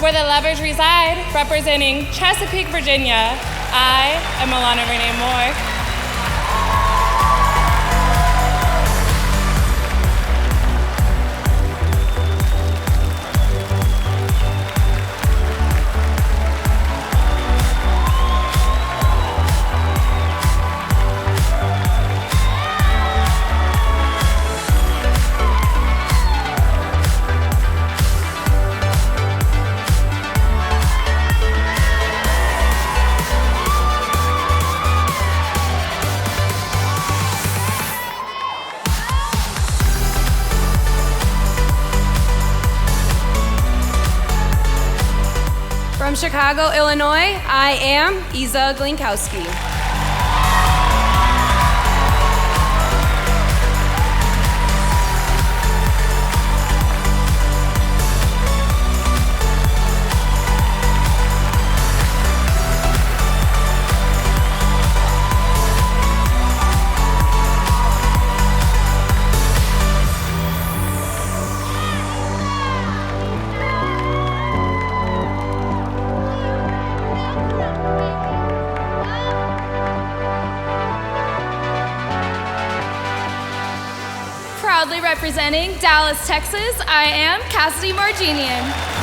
Where the lovers reside, representing Chesapeake, Virginia, I am Alana Renee Moore. From Chicago, Illinois, I am Isa Glinkowski. Proudly representing Dallas, Texas, I am Cassidy Marginian.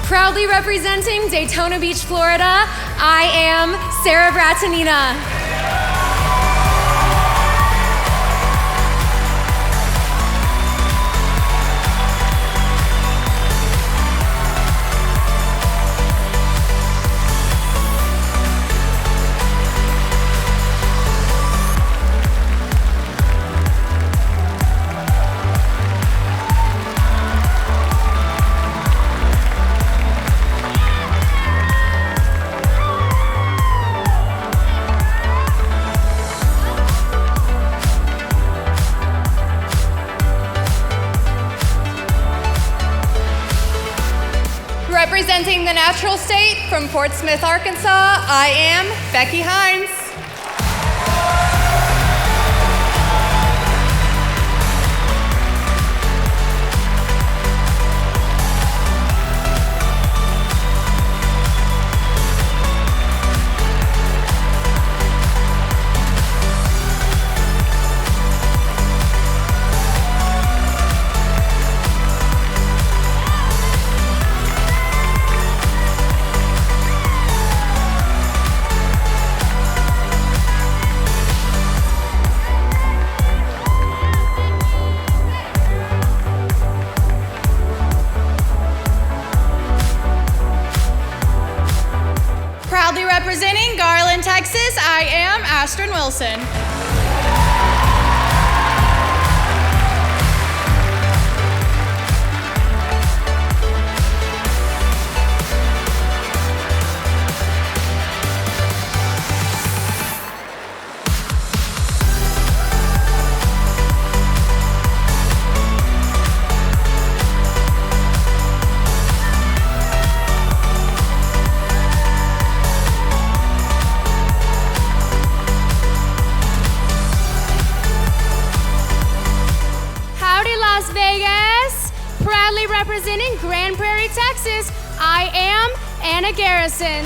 Proudly representing Daytona Beach, Florida, I am Sarah Bratanina. from Fort Smith, Arkansas, I am Becky Hindes. Proudly representing Garland, Texas, I am Astron Wilson. Las Vegas, proudly representing Grand Prairie, Texas, I am Anna Garrison.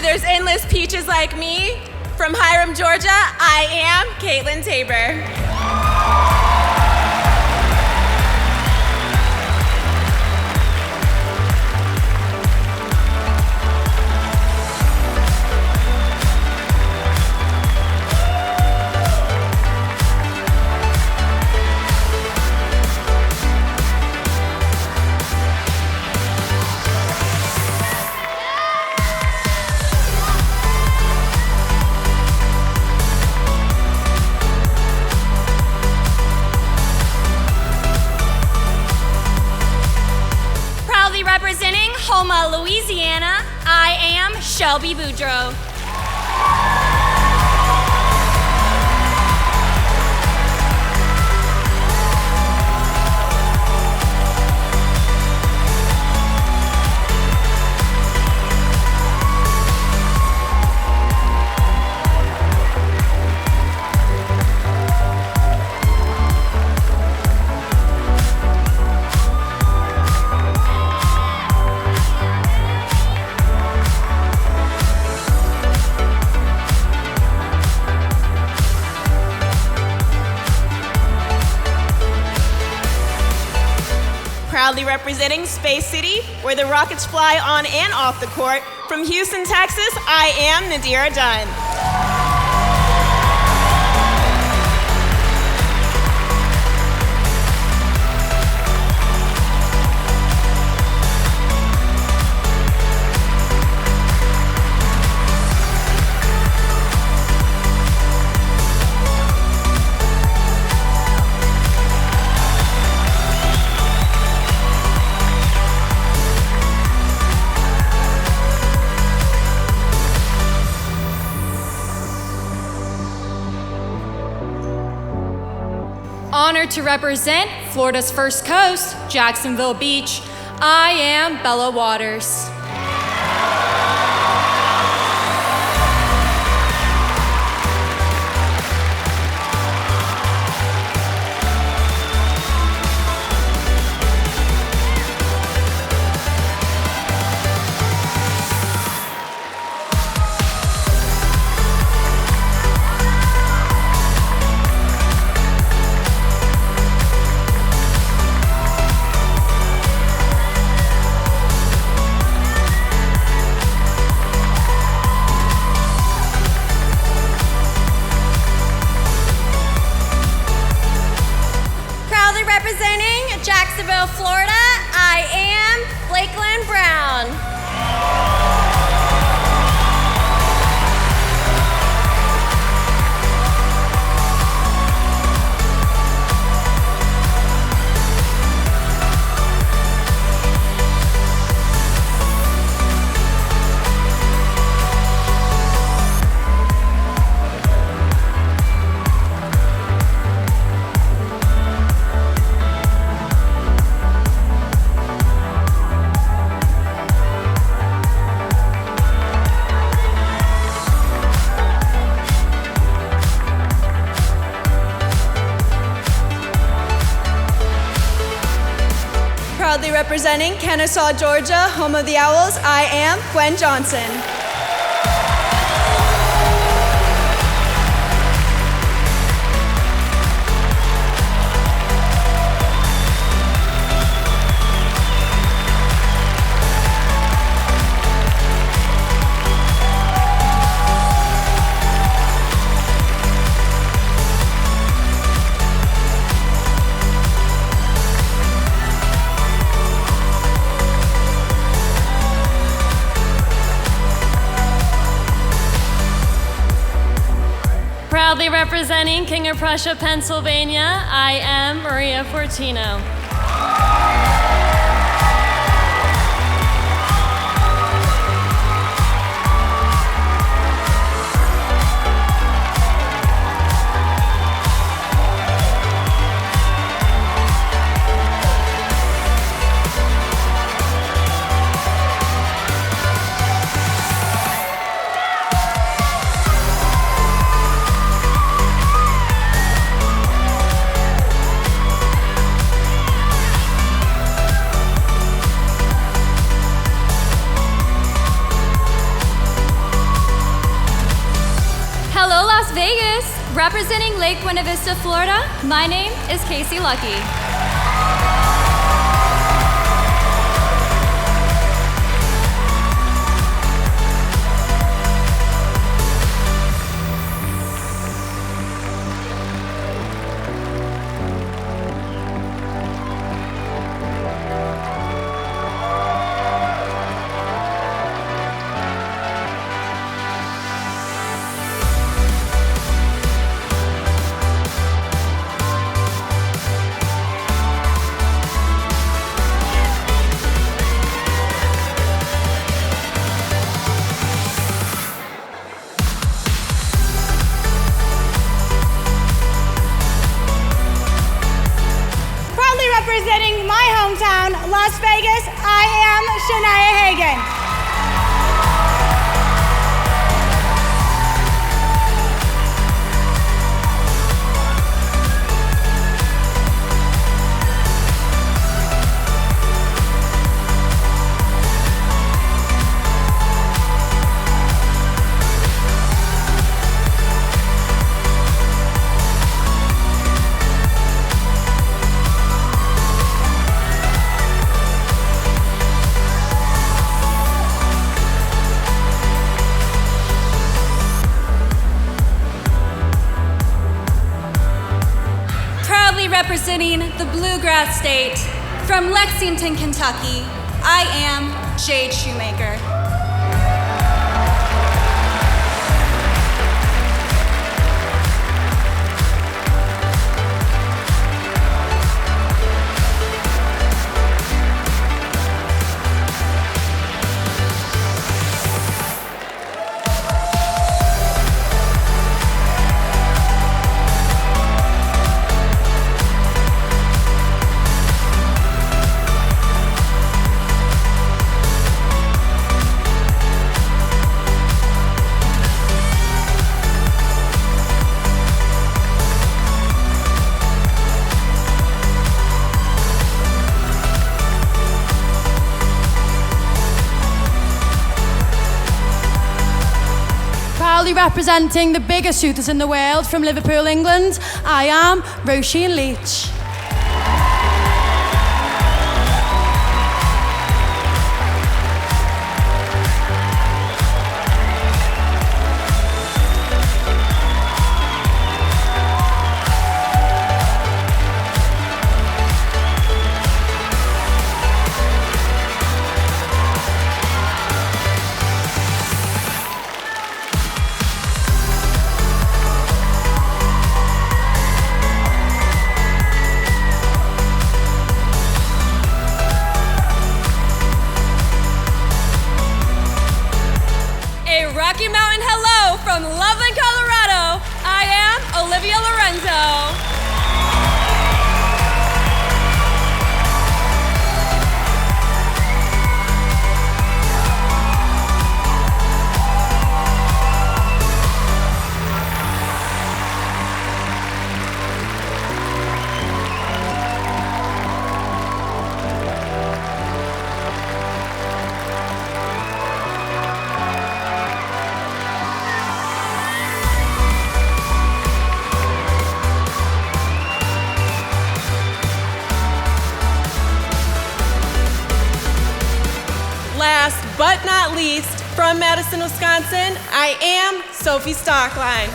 There's endless peaches like me. From Hiram, Georgia, I am Caitlyn Taber. Representing Houma, Louisiana, I am Shelby Buro. Proudly representing Space City, where the rockets fly on and off the court. From Houston, Texas, I am Nadira Dun. to represent Florida's First Coast, Jacksonville Beach, I am Bella Waters. Representing Jacksonville, Florida, I am Blakeland Brown. Proudly representing Kennesaw, Georgia, home of the Owls, I am Gwen Johnson. Proudly representing King of Prussia, Pennsylvania, I am Maria Fortino. Representing Lake Buena Vista, Florida, my name is Casey Lucky. Representing my hometown, Las Vegas, I am Shaha Hagen. Representing the Bluegrass State, from Lexington, Kentucky, I am Jade Maker. proudly representing the biggest Hooters in the world from Liverpool, England, I am Roisin Leach. Rocky Mountain hello from Loveland, Colorado. I am Olivia Lorenzo. Last but not least, from Madison, Wisconsin, I am Sophie Stockline.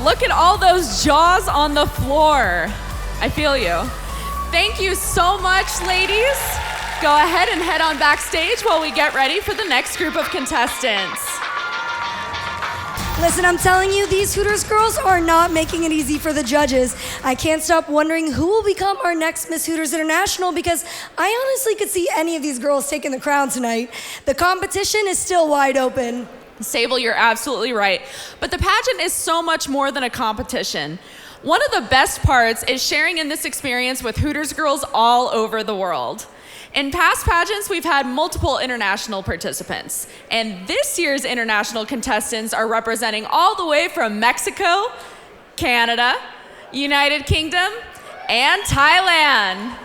Look at all those jaws on the floor. I feel you. Thank you so much, ladies. Go ahead and head on backstage while we get ready for the next group of contestants. Listen, I'm telling you, these Hooters girls are not making it easy for the judges. I can't stop wondering who will become our next Miss Hooters International because I honestly could see any of these girls taking the crown tonight. The competition is still wide open. Sable, you're absolutely right. But the pageant is so much more than a competition. One of the best parts is sharing in this experience with Hooters girls all over the world. In past pageants, we've had multiple international participants. And this year's international contestants are representing all the way from Mexico, Canada, United Kingdom, and Thailand.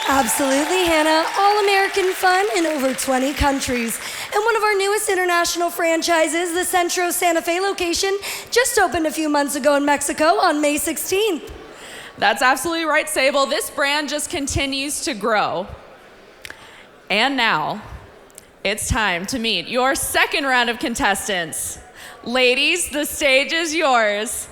Absolutely, Hannah. All-American fun in over 20 countries. And one of our newest international franchises, the Centro Santa Fe location, just opened a few months ago in Mexico on May 16th. That's absolutely right, Sable. This brand just continues to grow. And now, it's time to meet your second round of contestants. Ladies, the stage is yours.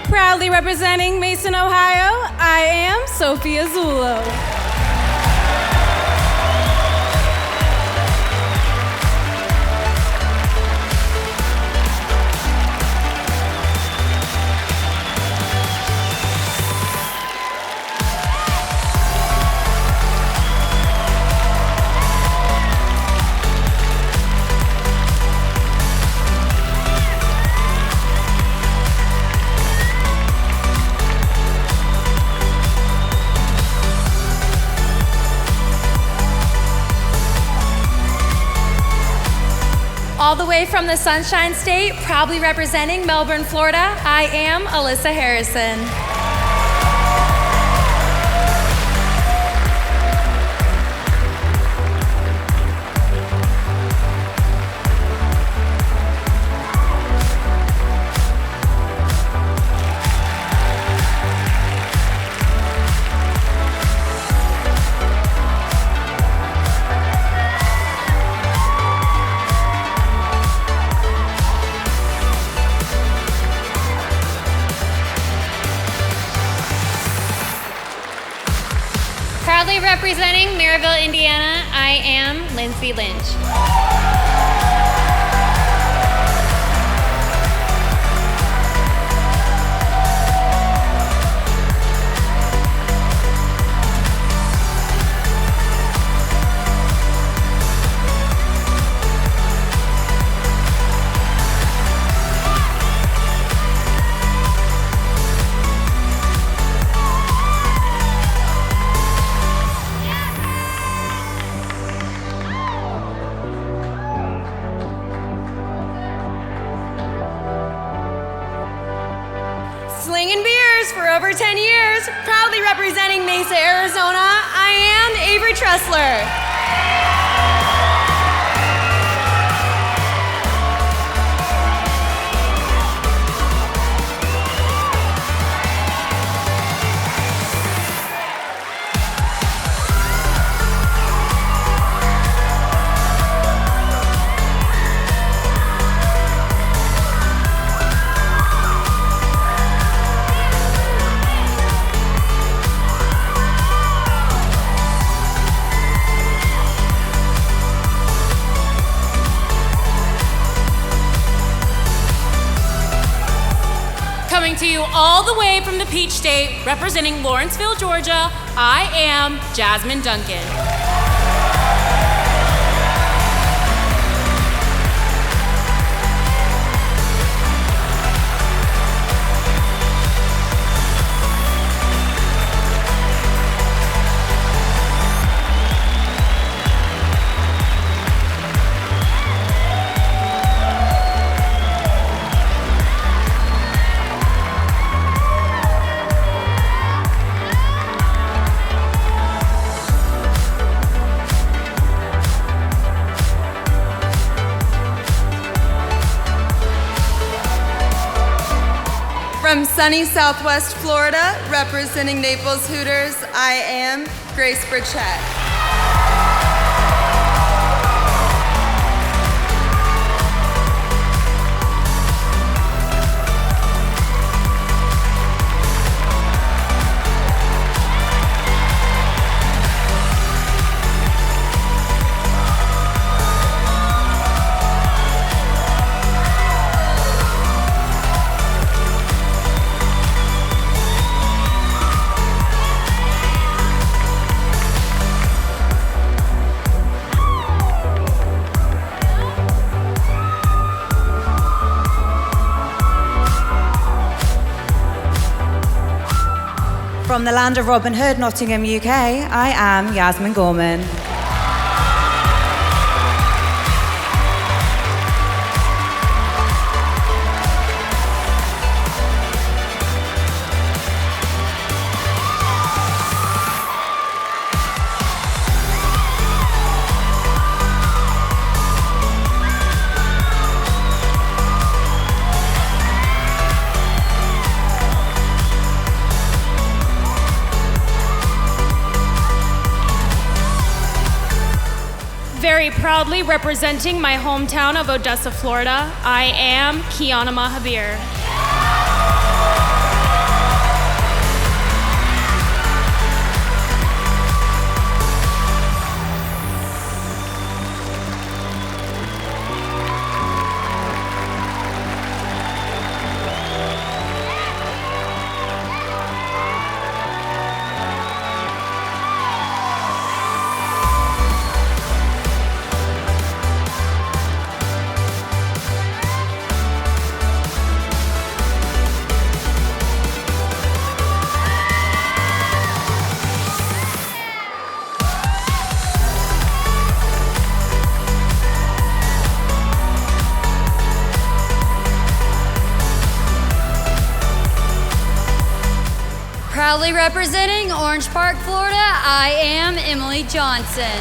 Proudly representing Mason, Ohio, I am Sophia Zulo. All the way from the Sunshine State, proudly representing Melbourne, Florida, I am Alysa Harrison. representing Maryville, Indiana, I am Lindsay Lynch. Slinging beers for over 10 years, proudly representing Mesa, Arizona, I am Avery Testler. Coming to you all the way from the Peach State, representing Lawrenceville, Georgia, I am Jasmine Duncan. From sunny Southwest Florida, representing Naples Hooters, I am Grace Burchett. From the land of Robin Hood, Nottingham, UK, I am Yasmin Gorman. Very proudly representing my hometown of Odessa, Florida, I am Kiana Mahabir. Proudly representing Orange Park, Florida, I am Emily Johnson.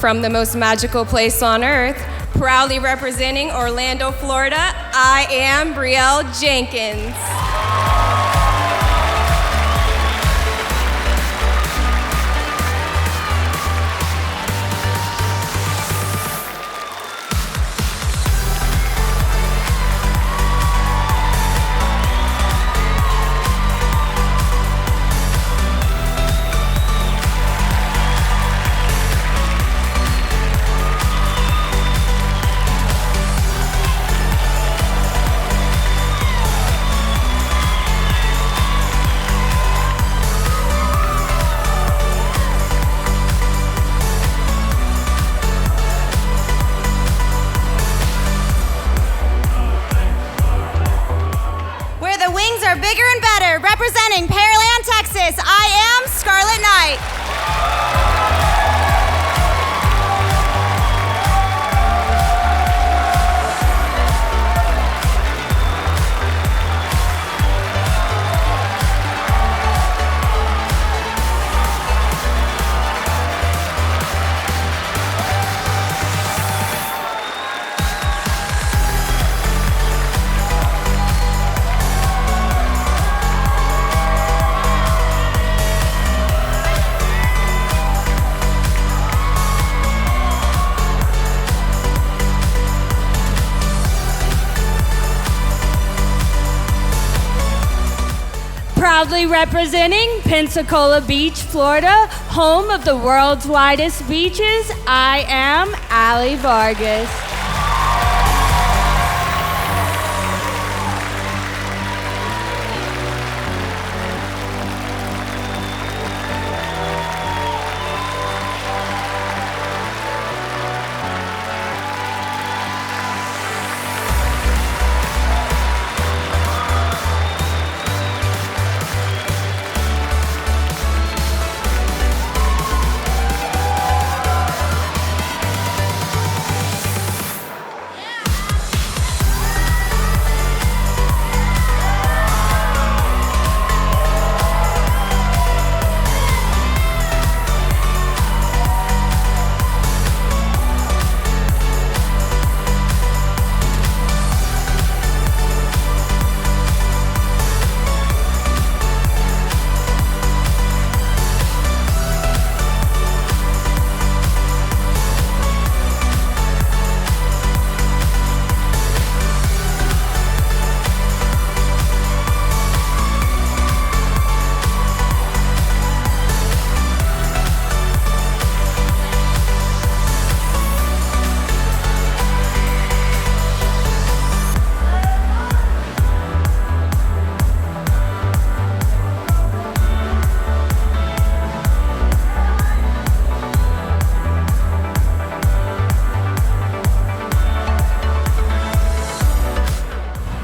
From the most magical place on earth, proudly representing Orlando, Florida, I am Brie Jenkins. Bigger and better, representing Pearland, Texas, I am Scarlet Knight. Proudly representing Pensacola Beach, Florida, home of the world's widest beaches, I am Allie Vargas.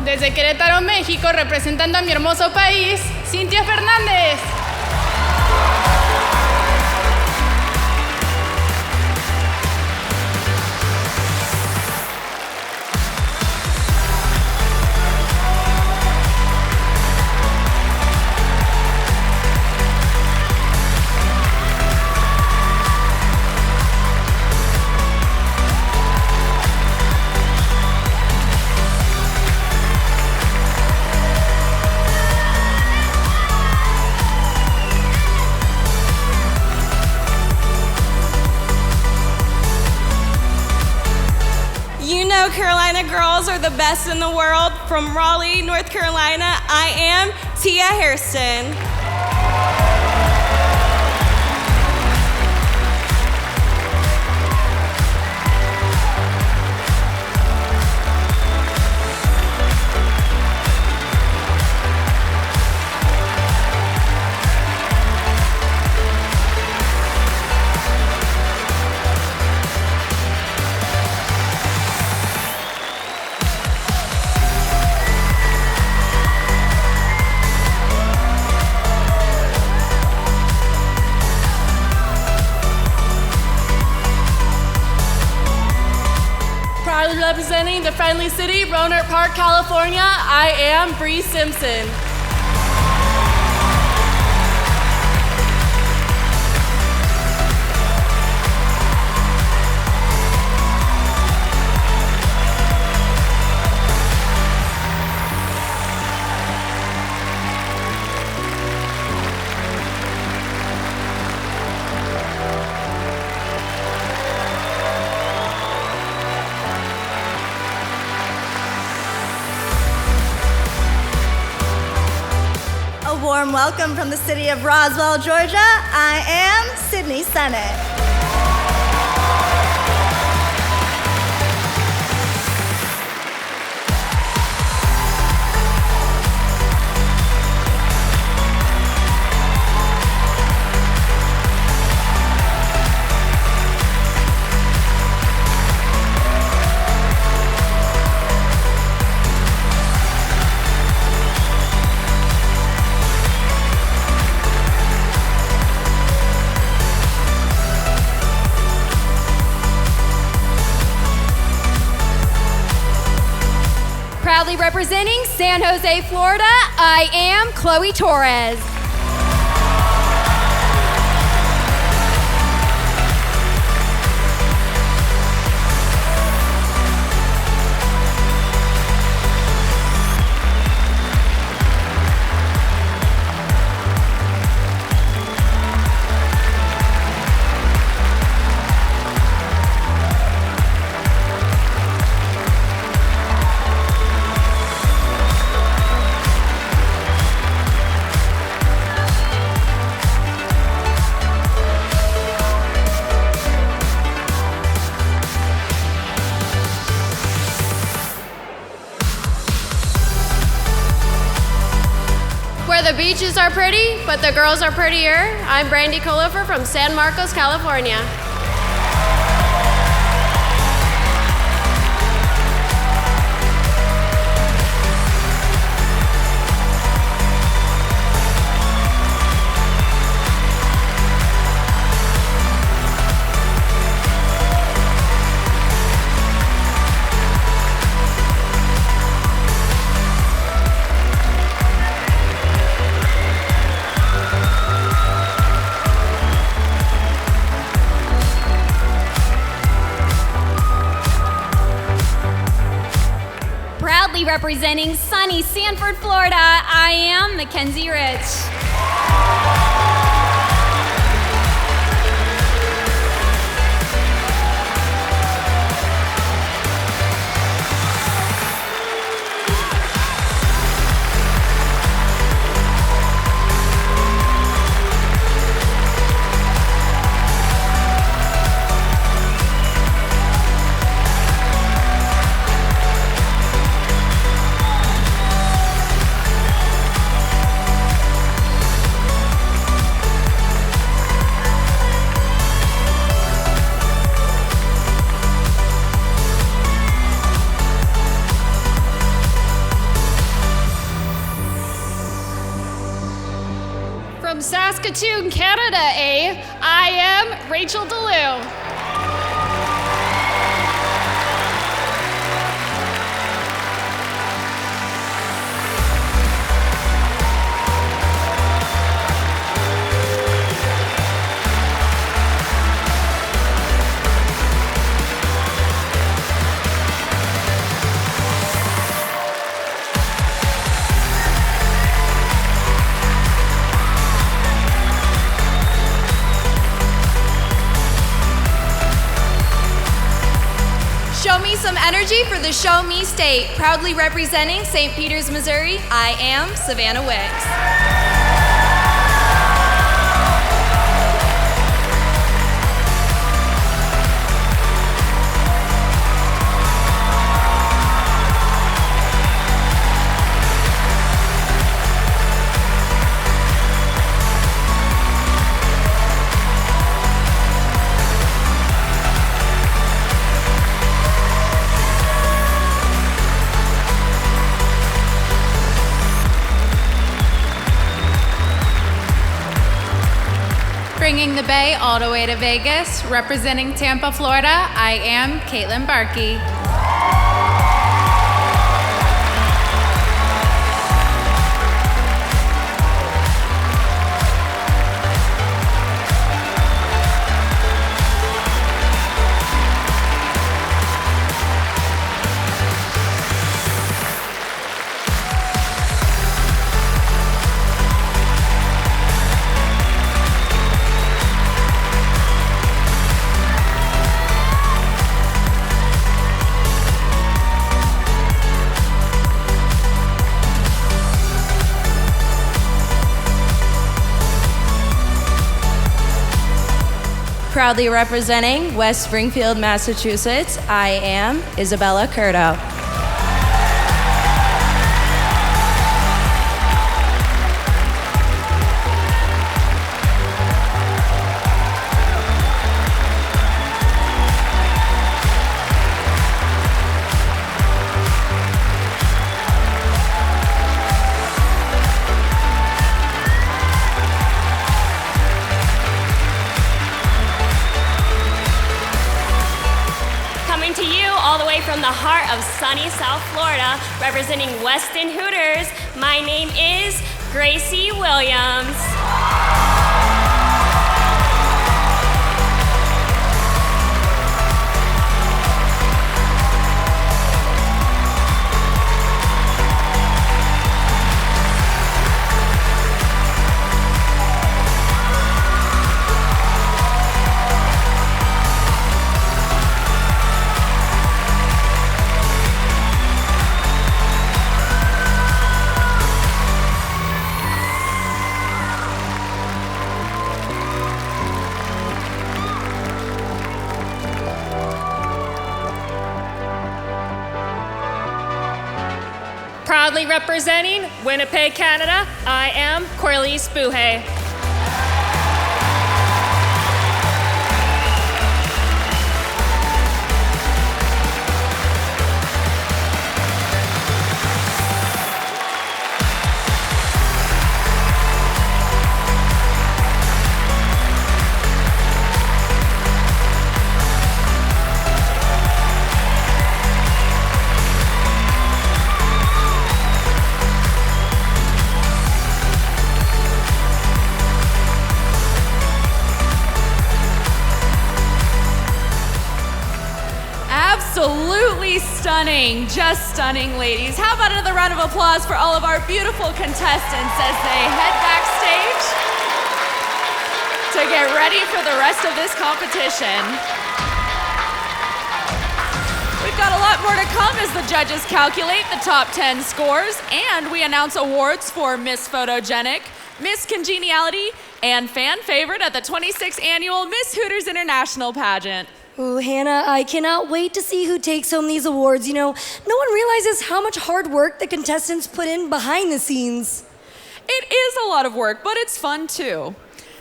Desde Querétaro, México, representando a mi hermoso país, Cynthia Fernandez. Carolina girls are the best in the world. From Raleigh, North Carolina, I am Tia Harrison. Representing the friendly city, Rohnert Park, California, I am Brie Simpson. warm welcome from the city of Roswell, Georgia. I am Sydney Sennett. Proudly representing San Jose, Florida, I am Chloe Torres. Where the beaches are pretty, but the girls are prettier, I'm Brandy Cullier from San Marcos, California. Representing sunny Sanford, Florida, I am McKenzie Rich. From Saskatoon, Canada, I am Rachel DeLue. Show me some energy for the Show Me State. Proudly representing St. Peters, Missouri, I am Savannah Wicks. Bringing the Bay all the way to Vegas, representing Tampa, Florida, I am Caitlin Barkey. Proudly representing West Springfield, Massachusetts, I am Isabella Curto. From the heart of sunny South Florida, representing Weston Hooters, my name is Gracie Williams. Proudly representing Winnipeg, Canada, I am Corliss Buhay. Absolutely stunning, just stunning, ladies. How about another round of applause for all of our beautiful contestants as they head backstage to get ready for the rest of this competition. We've got a lot more to come as the judges calculate the top 10 scores, and we announce awards for Miss Photogenic, Miss Congeniality, and fan favorite at the 26th annual Miss Hooters International pageant. Ooh, Hannah, I cannot wait to see who takes home these awards. You know, no one realizes how much hard work the contestants put in behind the scenes. It is a lot of work, but it's fun too.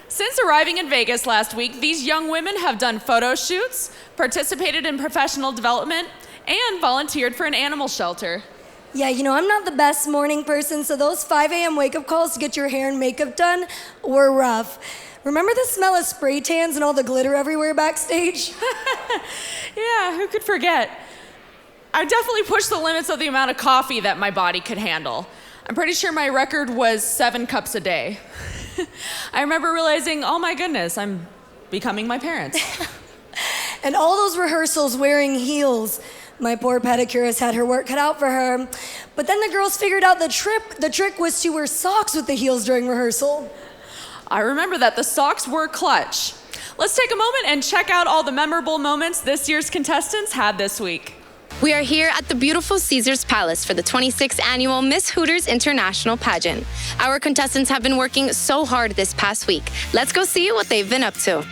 Since arriving in Vegas last week, these young women have done photo shoots, participated in professional development, and volunteered for an animal shelter. Yeah, you know, I'm not the best morning person, so those 5 a.m. wake-up calls to get your hair and makeup done were rough. Remember the smell of spray tans and all the glitter everywhere backstage? Yeah, who could forget? I definitely pushed the limits of the amount of coffee that my body could handle. I'm pretty sure my record was 7 cups a day. I remember realizing, oh my goodness, I'm becoming my parents. And all those rehearsals wearing heels. My poor pedicurist had her work cut out for her. But then the girls figured out the trick was to wear socks with the heels during rehearsal. I remember that the socks were clutch. Let's take a moment and check out all the memorable moments this year's contestants had this week. We are here at the beautiful Caesars Palace for the 26th annual Miss Hooters International pageant. Our contestants have been working so hard this past week. Let's go see what they've been up to.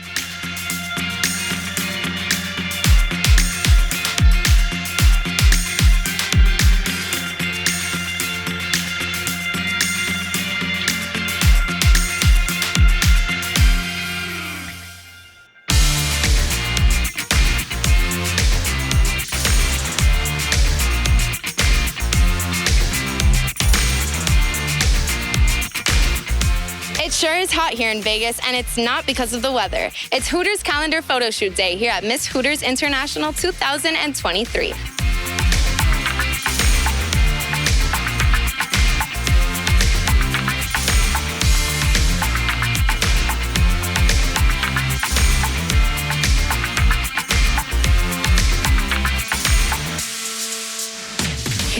It sure is hot here in Vegas, and it's not because of the weather. It's Hooters calendar photo shoot day here at Miss Hooters International 2023.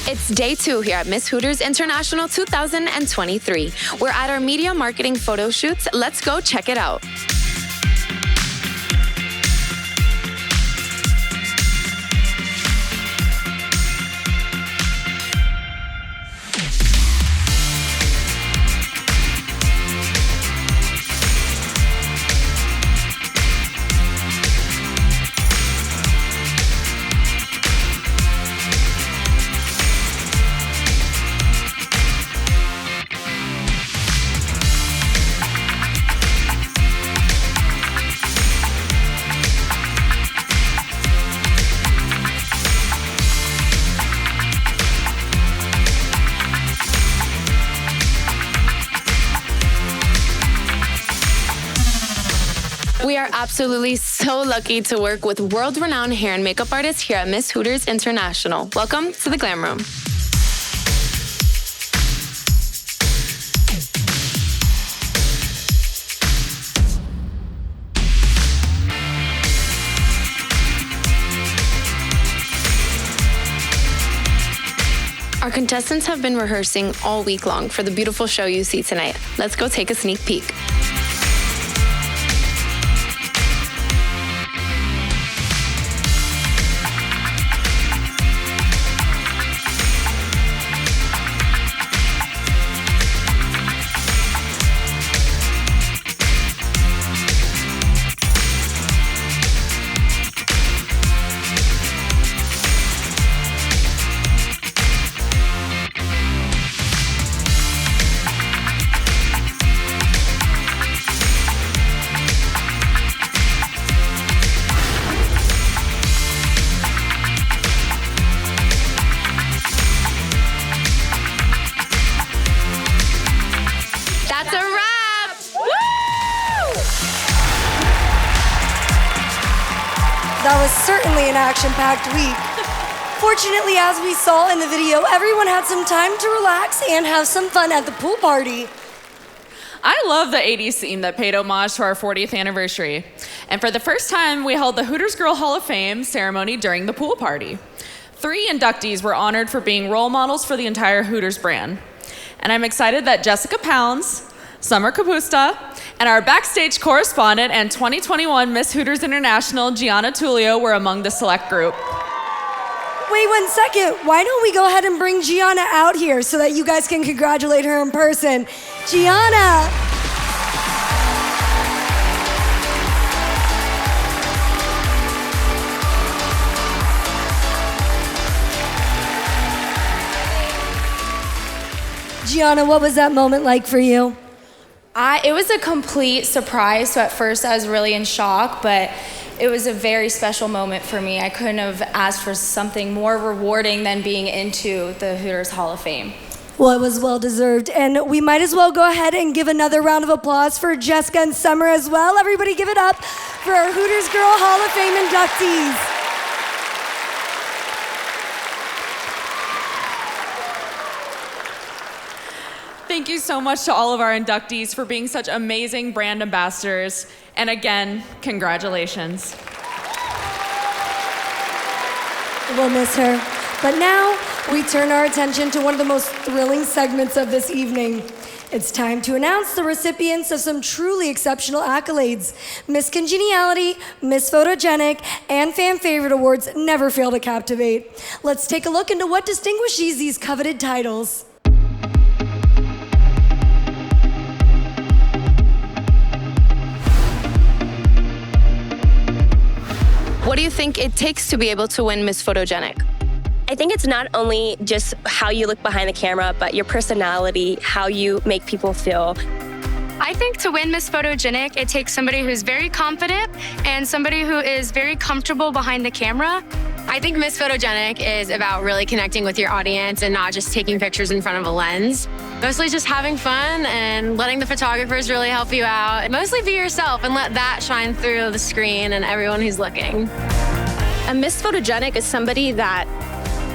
It's day 2 here at Miss Hooters International 2023. We're at our media marketing photo shoots. Let's go check it out. are absolutely so lucky to work with world-renowned hair and makeup artists here at Miss Hooters International. Welcome to the Glam Room. Our contestants have been rehearsing all week long for the beautiful show you see tonight. Let's go take a sneak peek. That was certainly an action-packed week. Fortunately, as we saw in the video, everyone had some time to relax and have some fun at the pool party. I love the 80s scene that paid homage to our 40th anniversary. And for the first time, we held the Hooters Girl Hall of Fame ceremony during the pool party. 3 inductees were honored for being role models for the entire Hooters brand. And I'm excited that Jessica Pounds, Summer Kapusta, and our backstage correspondent and 2021 Miss Hooters International, Gianna Tullio, were among the select group. Wait 1 second. Why don't we go ahead and bring Gianna out here so that you guys can congratulate her in person? Gianna! Gianna, what was that moment like for you? It was a complete surprise, so at first I was really in shock, but it was a very special moment for me. I couldn't have asked for something more rewarding than being into the Hooters Hall of Fame. Well, it was well-deserved, and we might as well go ahead and give another round of applause for Jessica and Summer as well. Everybody give it up for our Hooters Girl Hall of Fame inductees. Thank you so much to all of our inductees for being such amazing brand ambassadors. And again, congratulations. We'll miss her. But now we turn our attention to one of the most thrilling segments of this evening. It's time to announce the recipients of some truly exceptional accolades. Miss Congeniality, Miss Photogenic, and Fan Favorite Awards never fail to captivate. Let's take a look into what distinguishes these coveted titles. What do you think it takes to be able to win Miss Photogenic? I think it's not only just how you look behind the camera, but your personality, how you make people feel. I think to win Miss Photogenic, it takes somebody who's very confident and somebody who is very comfortable behind the camera. I think Miss Photogenic is about really connecting with your audience and not just taking pictures in front of a lens. Mostly just having fun and letting the photographers really help you out. Mostly be yourself and let that shine through the screen and everyone who's looking. A Miss Photogenic is somebody that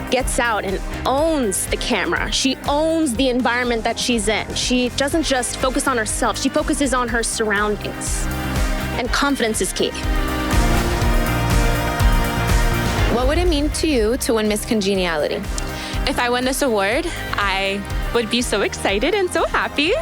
gets out and owns the camera. She owns the environment that she's in. She doesn't just focus on herself, she focuses on her surroundings. And confidence is key. What would it mean to you to win Miss Congeniality? If I win this award, I would be so excited and so happy.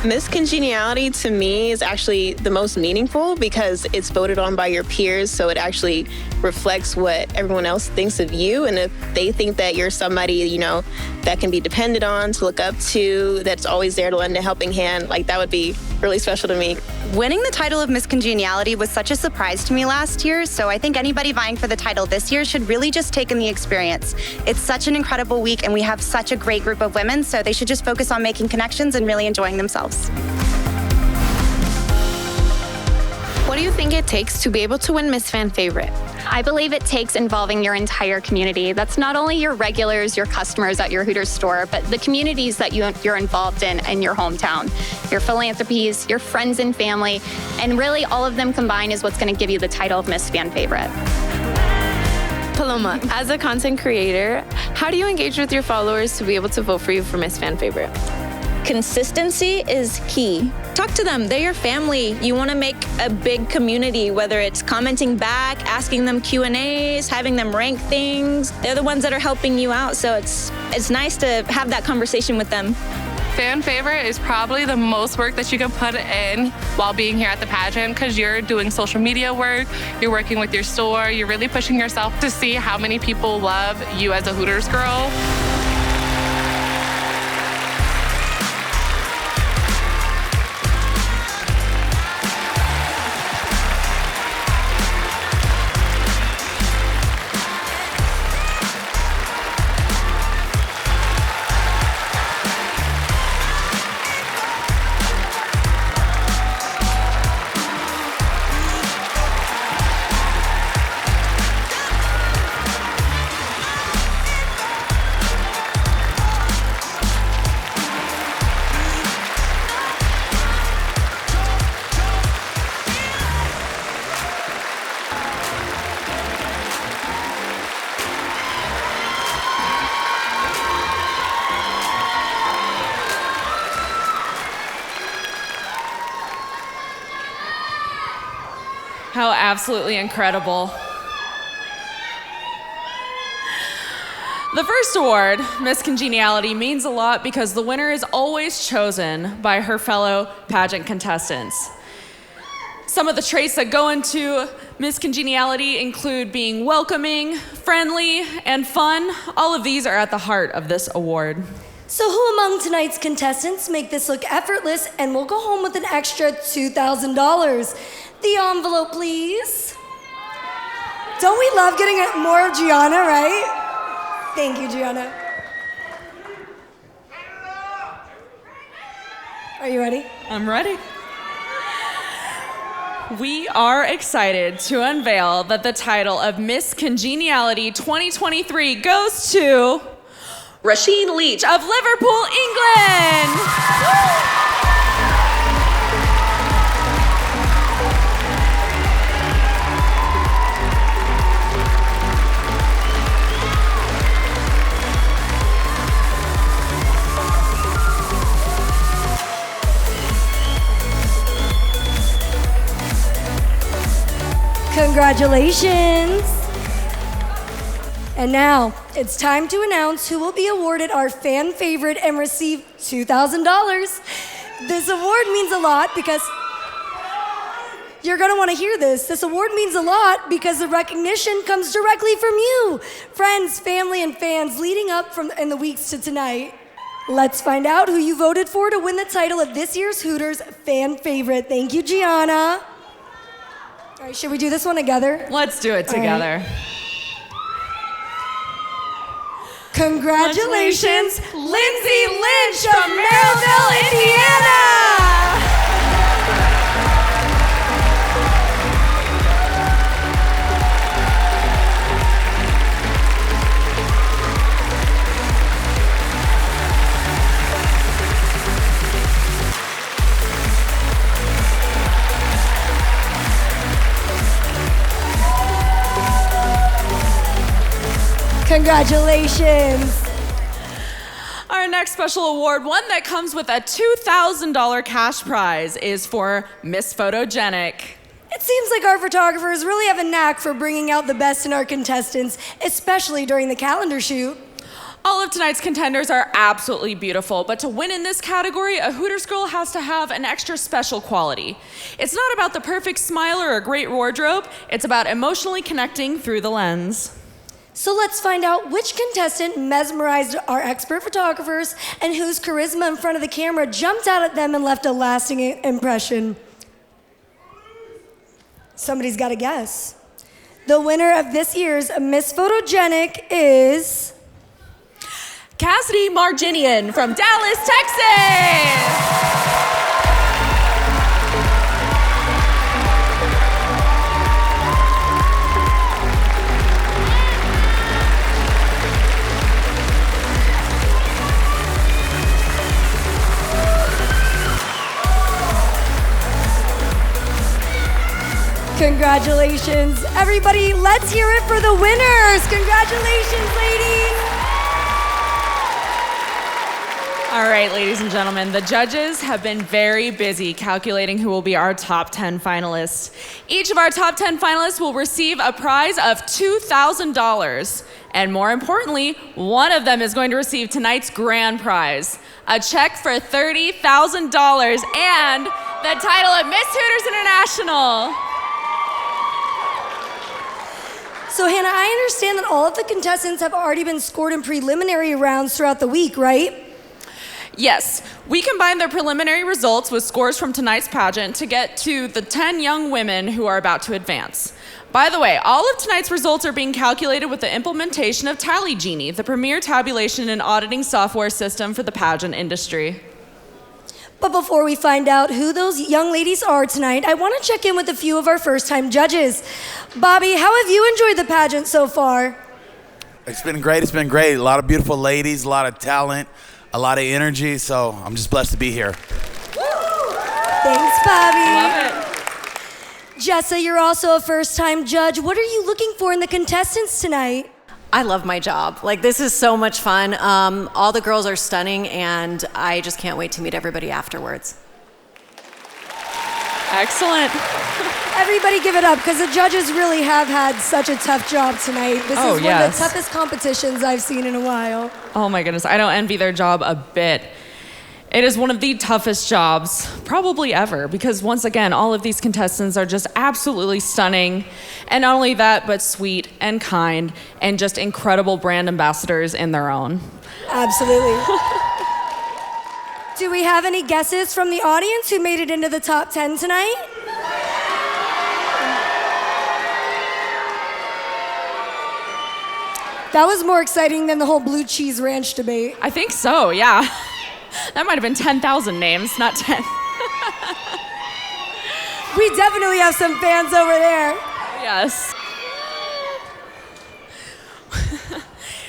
Miss Congeniality to me is actually the most meaningful because it's voted on by your peers, so it actually reflects what everyone else thinks of you. And if they think that you're somebody, you know, that can be depended on, to look up to, that's always there to lend a helping hand, like that would be really special to me. Winning the title of Miss Congeniality was such a surprise to me last year, so I think anybody vying for the title this year should really just take in the experience. It's such an incredible week and we have such a great group of women, so they should just focus on making connections and really enjoying themselves. What do you think it takes to be able to win Miss Fan Favorite? I believe it takes involving your entire community. That's not only your regulars, your customers at your Hooters store, but the communities that you're involved in your hometown, your philanthropies, your friends and family, and really all of them combined is what's going to give you the title of Miss Fan Favorite. Paloma, as a content creator, how do you engage with your followers to be able to vote for you for Miss Fan Favorite? Consistency is key. Talk to them. They're your family. You want to make a big community, whether it's commenting back, asking them Q&As, having them rank things. They're the ones that are helping you out, so it's nice to have that conversation with them. Fan favorite is probably the most work that you can put in while being here at the pageant because you're doing social media work, you're working with your store, you're really pushing yourself to see how many people love you as a Hooters girl. How absolutely incredible. The first award, Miss Congeniality, means a lot because the winner is always chosen by her fellow pageant contestants. Some of the traits that go into Miss Congeniality include being welcoming, friendly, and fun. All of these are at the heart of this award. So who among tonight's contestants make this look effortless and will go home with an extra $2,000? The envelope, please. Don't we love getting more of Gianna, right? Thank you, Gianna. Are you ready? I'm ready. We are excited to unveil that the title of Miss Congeniality 2023 goes to Rasheen Leach of Liverpool, England. Congratulations! And now, it's time to announce who will be awarded our fan favorite and receive $2,000. This award means a lot because you're gonna wanna hear this. This award means a lot because the recognition comes directly from you, friends, family, and fans leading up in the weeks to tonight. Let's find out who you voted for to win the title of this year's Hooters fan favorite. Thank you, Gianna. All right, should we do this one together? Let's do it together. Right. Congratulations, Lindsay Lynch from Merrillville, Indiana! Congratulations. Our next special award, one that comes with a $2,000 cash prize, is for Miss Photogenic. It seems like our photographers really have a knack for bringing out the best in our contestants, especially during the calendar shoot. All of tonight's contenders are absolutely beautiful, but to win in this category, a Hooters girl has to have an extra special quality. It's not about the perfect smile or a great wardrobe, it's about emotionally connecting through the lens. So let's find out which contestant mesmerized our expert photographers and whose charisma in front of the camera jumped out at them and left a lasting impression. Somebody's got to guess. The winner of this year's Miss Photogenic is Cassidy Marginian from Dallas, Texas. Congratulations. Everybody, let's hear it for the winners. Congratulations, ladies. All right, ladies and gentlemen, the judges have been very busy calculating who will be our top 10 finalists. Each of our top 10 finalists will receive a prize of $2,000. And more importantly, one of them is going to receive tonight's grand prize, a check for $30,000 and the title of Miss Hooters International. So Hannah, I understand that all of the contestants have already been scored in preliminary rounds throughout the week, right? Yes, we combined their preliminary results with scores from tonight's pageant to get to the 10 young women who are about to advance. By the way, all of tonight's results are being calculated with the implementation of Tally Genie, the premier tabulation and auditing software system for the pageant industry. But before we find out who those young ladies are tonight, I want to check in with a few of our first-time judges. Bobby, how have you enjoyed the pageant so far? It's been great. It's been great. A lot of beautiful ladies, a lot of talent, a lot of energy. So I'm just blessed to be here. Thanks, Bobby. Love it. Jessa, you're also a first-time judge. What are you looking for in the contestants tonight? I love my job. Like, this is so much fun. All the girls are stunning, and I just can't wait to meet everybody afterwards. Excellent. Everybody give it up, because the judges really have had such a tough job tonight. This is one of the toughest competitions I've seen in a while. Oh my goodness, I don't envy their job a bit. It is one of the toughest jobs probably ever, because once again, all of these contestants are just absolutely stunning. And not only that, but sweet and kind and just incredible brand ambassadors in their own. Absolutely. Do we have any guesses from the audience who made it into the top 10 tonight? That was more exciting than the whole blue cheese ranch debate. I think so, yeah. That might have been 10,000 names, not 10. We definitely have some fans over there. Yes.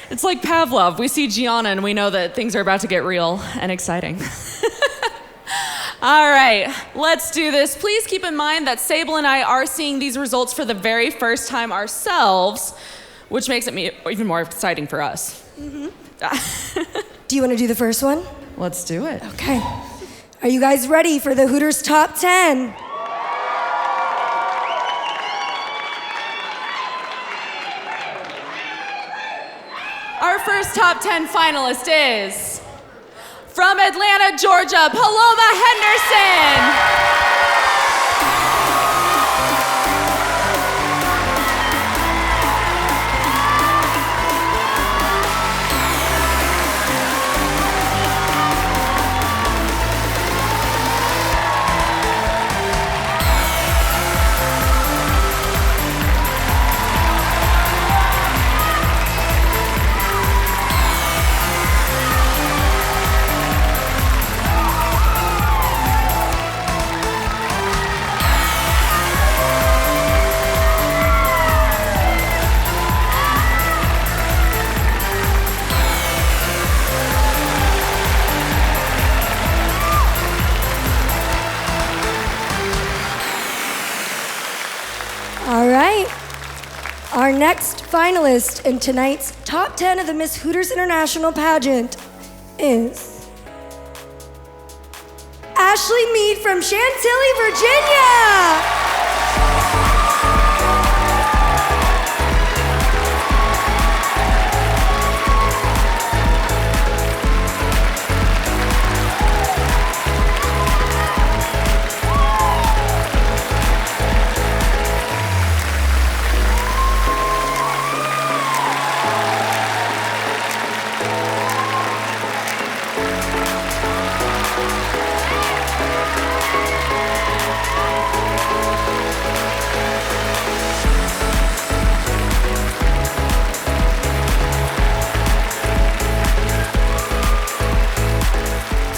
It's like Pavlov. We see Gianna and we know that things are about to get real and exciting. All right, let's do this. Please keep in mind that Sable and I are seeing these results for the very first time ourselves, which makes it even more exciting for us. Mm-hmm. Do you want to do the first one? Let's do it. Okay. Are you guys ready for the Hooters Top 10? Our first top 10 finalist is from Atlanta, Georgia, Paloma Henderson. All right. Our next finalist in tonight's top 10 of the Miss Hooters International pageant is Ashley Mead from Chantilly, Virginia.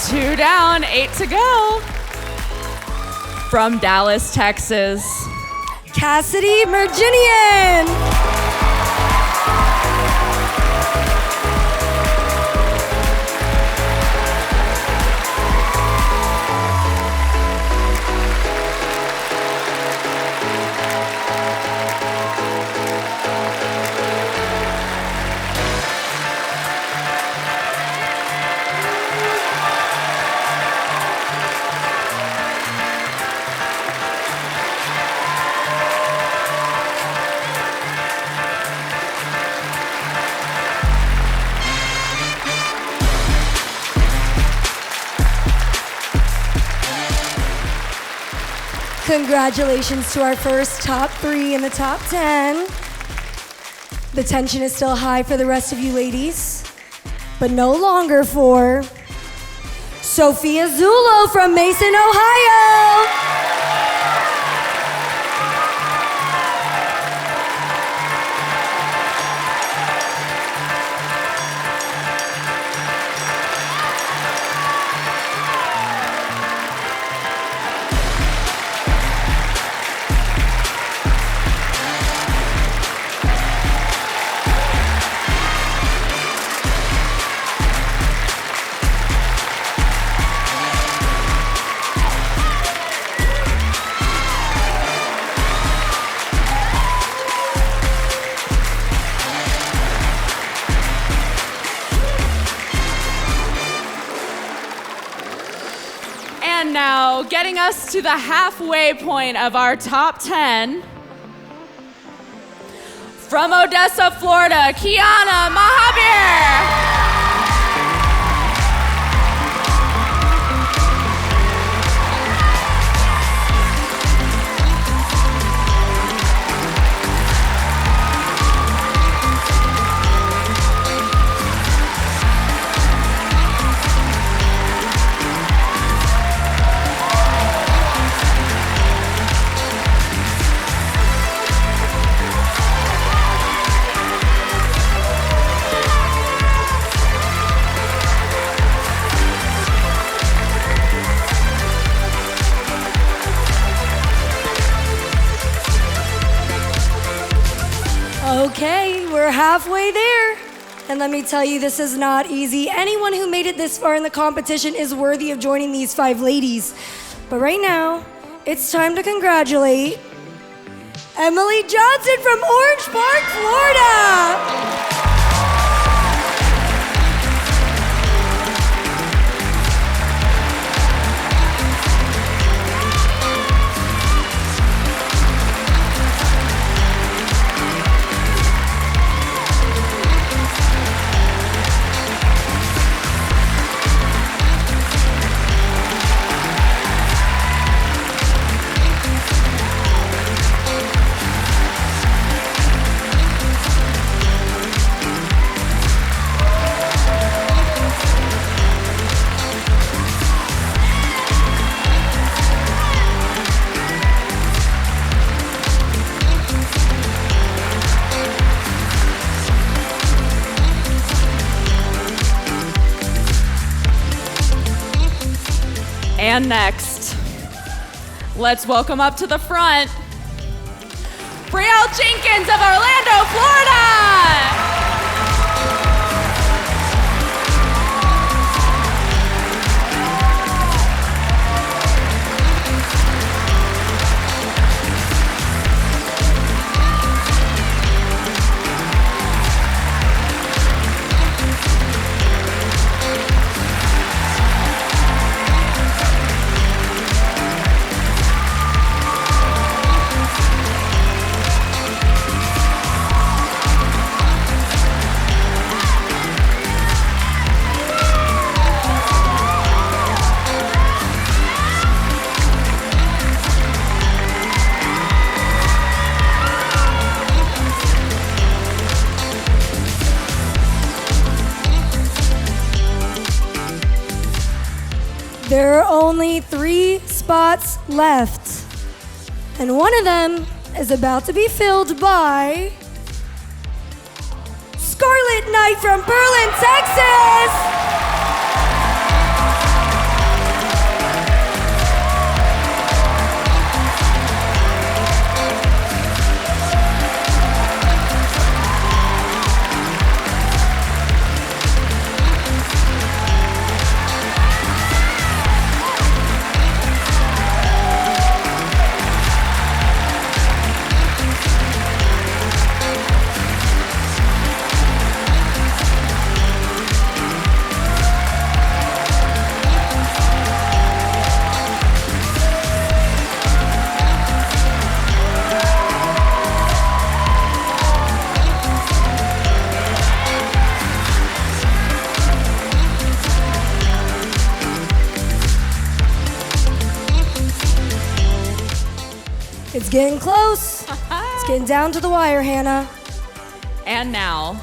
Two down, 8 to go. From Dallas, Texas, Cassidy Marginian. Congratulations to our first top 3 in the top 10. The tension is still high for the rest of you ladies, but no longer for Sophia Zulo from Mason, Ohio. And now, getting us to the halfway point of our top 10, from Odessa, Florida, Kiana Mahabir. Okay, we're halfway there. And let me tell you, this is not easy. Anyone who made it this far in the competition is worthy of joining these 5 ladies. But right now, it's time to congratulate Emily Johnson from Orange Park, Florida. And next, let's welcome up to the front, Brie Jenkins of Orlando, Florida. There are only 3 spots left, and one of them is about to be filled by Scarlet Knight from Berlin, Texas. It's getting close. It's getting down to the wire, Hannah. And now,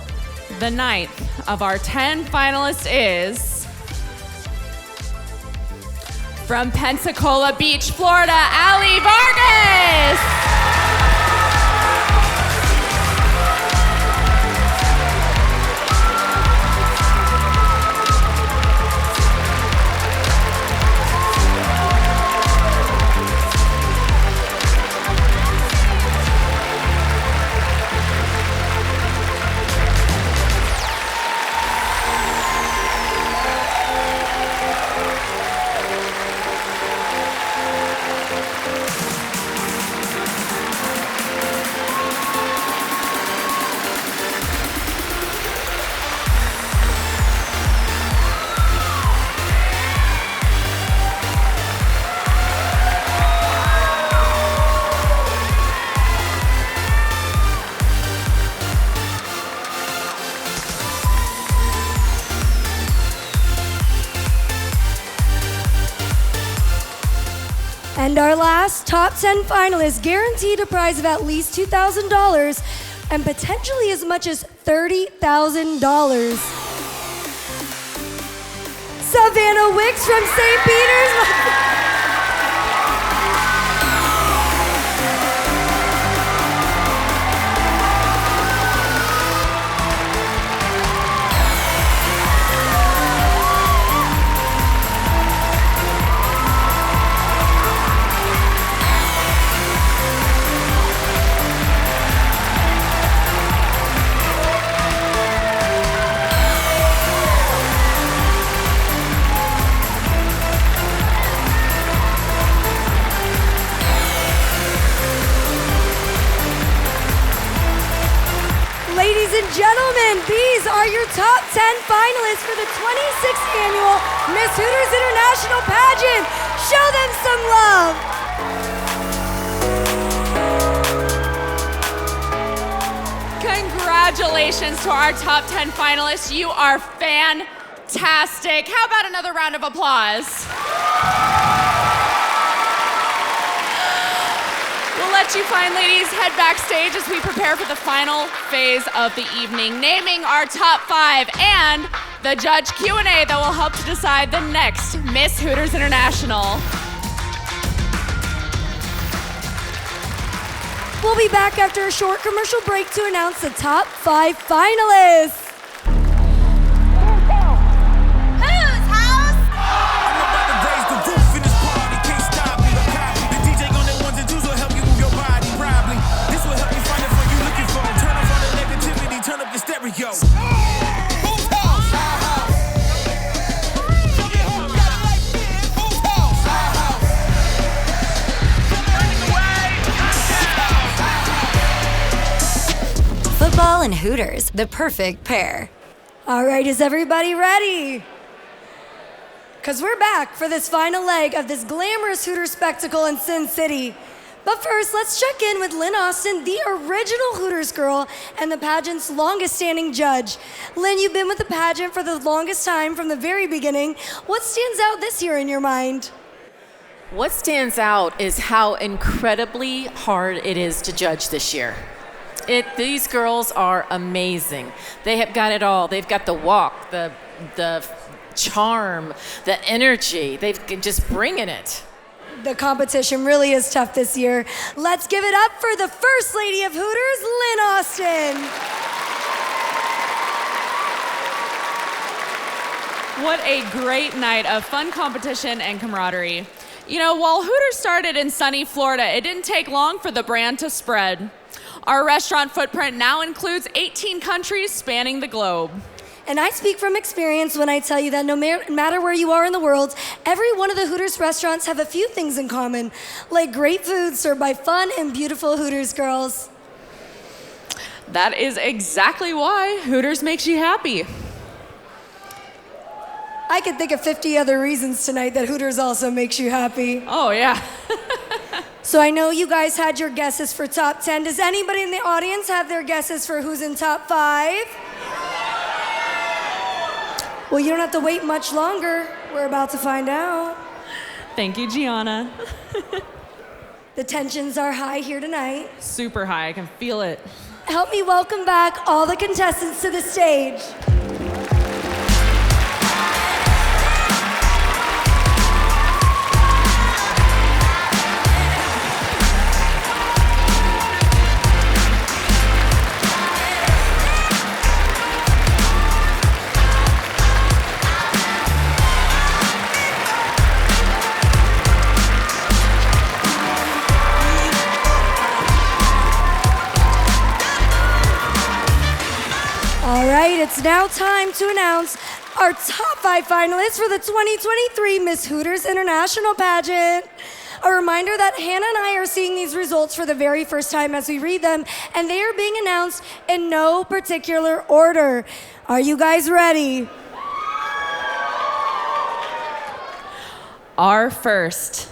the 9th of our 10 finalists is from Pensacola Beach, Florida, Allie Vargas. And our last top 10 finalists guaranteed a prize of at least $2,000 and potentially as much as $30,000. Savannah Wicks from St. Petersburg. Ladies and gentlemen, these are your top 10 finalists for the 26th annual Miss Hooters International Pageant. Show them some love. Congratulations to our top 10 finalists. You are fantastic. How about another round of applause? We'll let you fine ladies head backstage as we prepare for the final phase of the evening, naming our top 5 and the judge Q&A that will help to decide the next Miss Hooters International. We'll be back after a short commercial break to announce the top 5 finalists. Yo. Football and Hooters, the perfect pair. All right, is everybody ready? Because we're back for this final leg of this glamorous Hooters spectacle in Sin City. But first, let's check in with Lynn Austin, the original Hooters girl and the pageant's longest-standing judge. Lynn, you've been with the pageant for the longest time from the very beginning. What stands out this year in your mind? What stands out is how incredibly hard it is to judge this year. These girls are amazing. They have got it all. They've got the walk, the charm, the energy. They've just bringing it. The competition really is tough this year. Let's give it up for the First Lady of Hooters, Lynn Austin. What a great night of fun competition and camaraderie. You know, while Hooters started in sunny Florida, it didn't take long for the brand to spread. Our restaurant footprint now includes 18 countries spanning the globe. And I speak from experience when I tell you that no matter where you are in the world, every one of the Hooters restaurants have a few things in common, like great food served by fun and beautiful Hooters girls. That is exactly why Hooters makes you happy. I could think of 50 other reasons tonight that Hooters also makes you happy. Oh, yeah. So I know you guys had your guesses for top 10. Does anybody in the audience have their guesses for who's in top 5? Well, you don't have to wait much longer. We're about to find out. Thank you, Gianna. The tensions are high here tonight. Super high, I can feel it. Help me welcome back all the contestants to the stage. All right, it's now time to announce our top 5 finalists for the 2023 Miss Hooters International Pageant. A reminder that Hannah and I are seeing these results for the very first time as we read them, and they are being announced in no particular order. Are you guys ready? Our first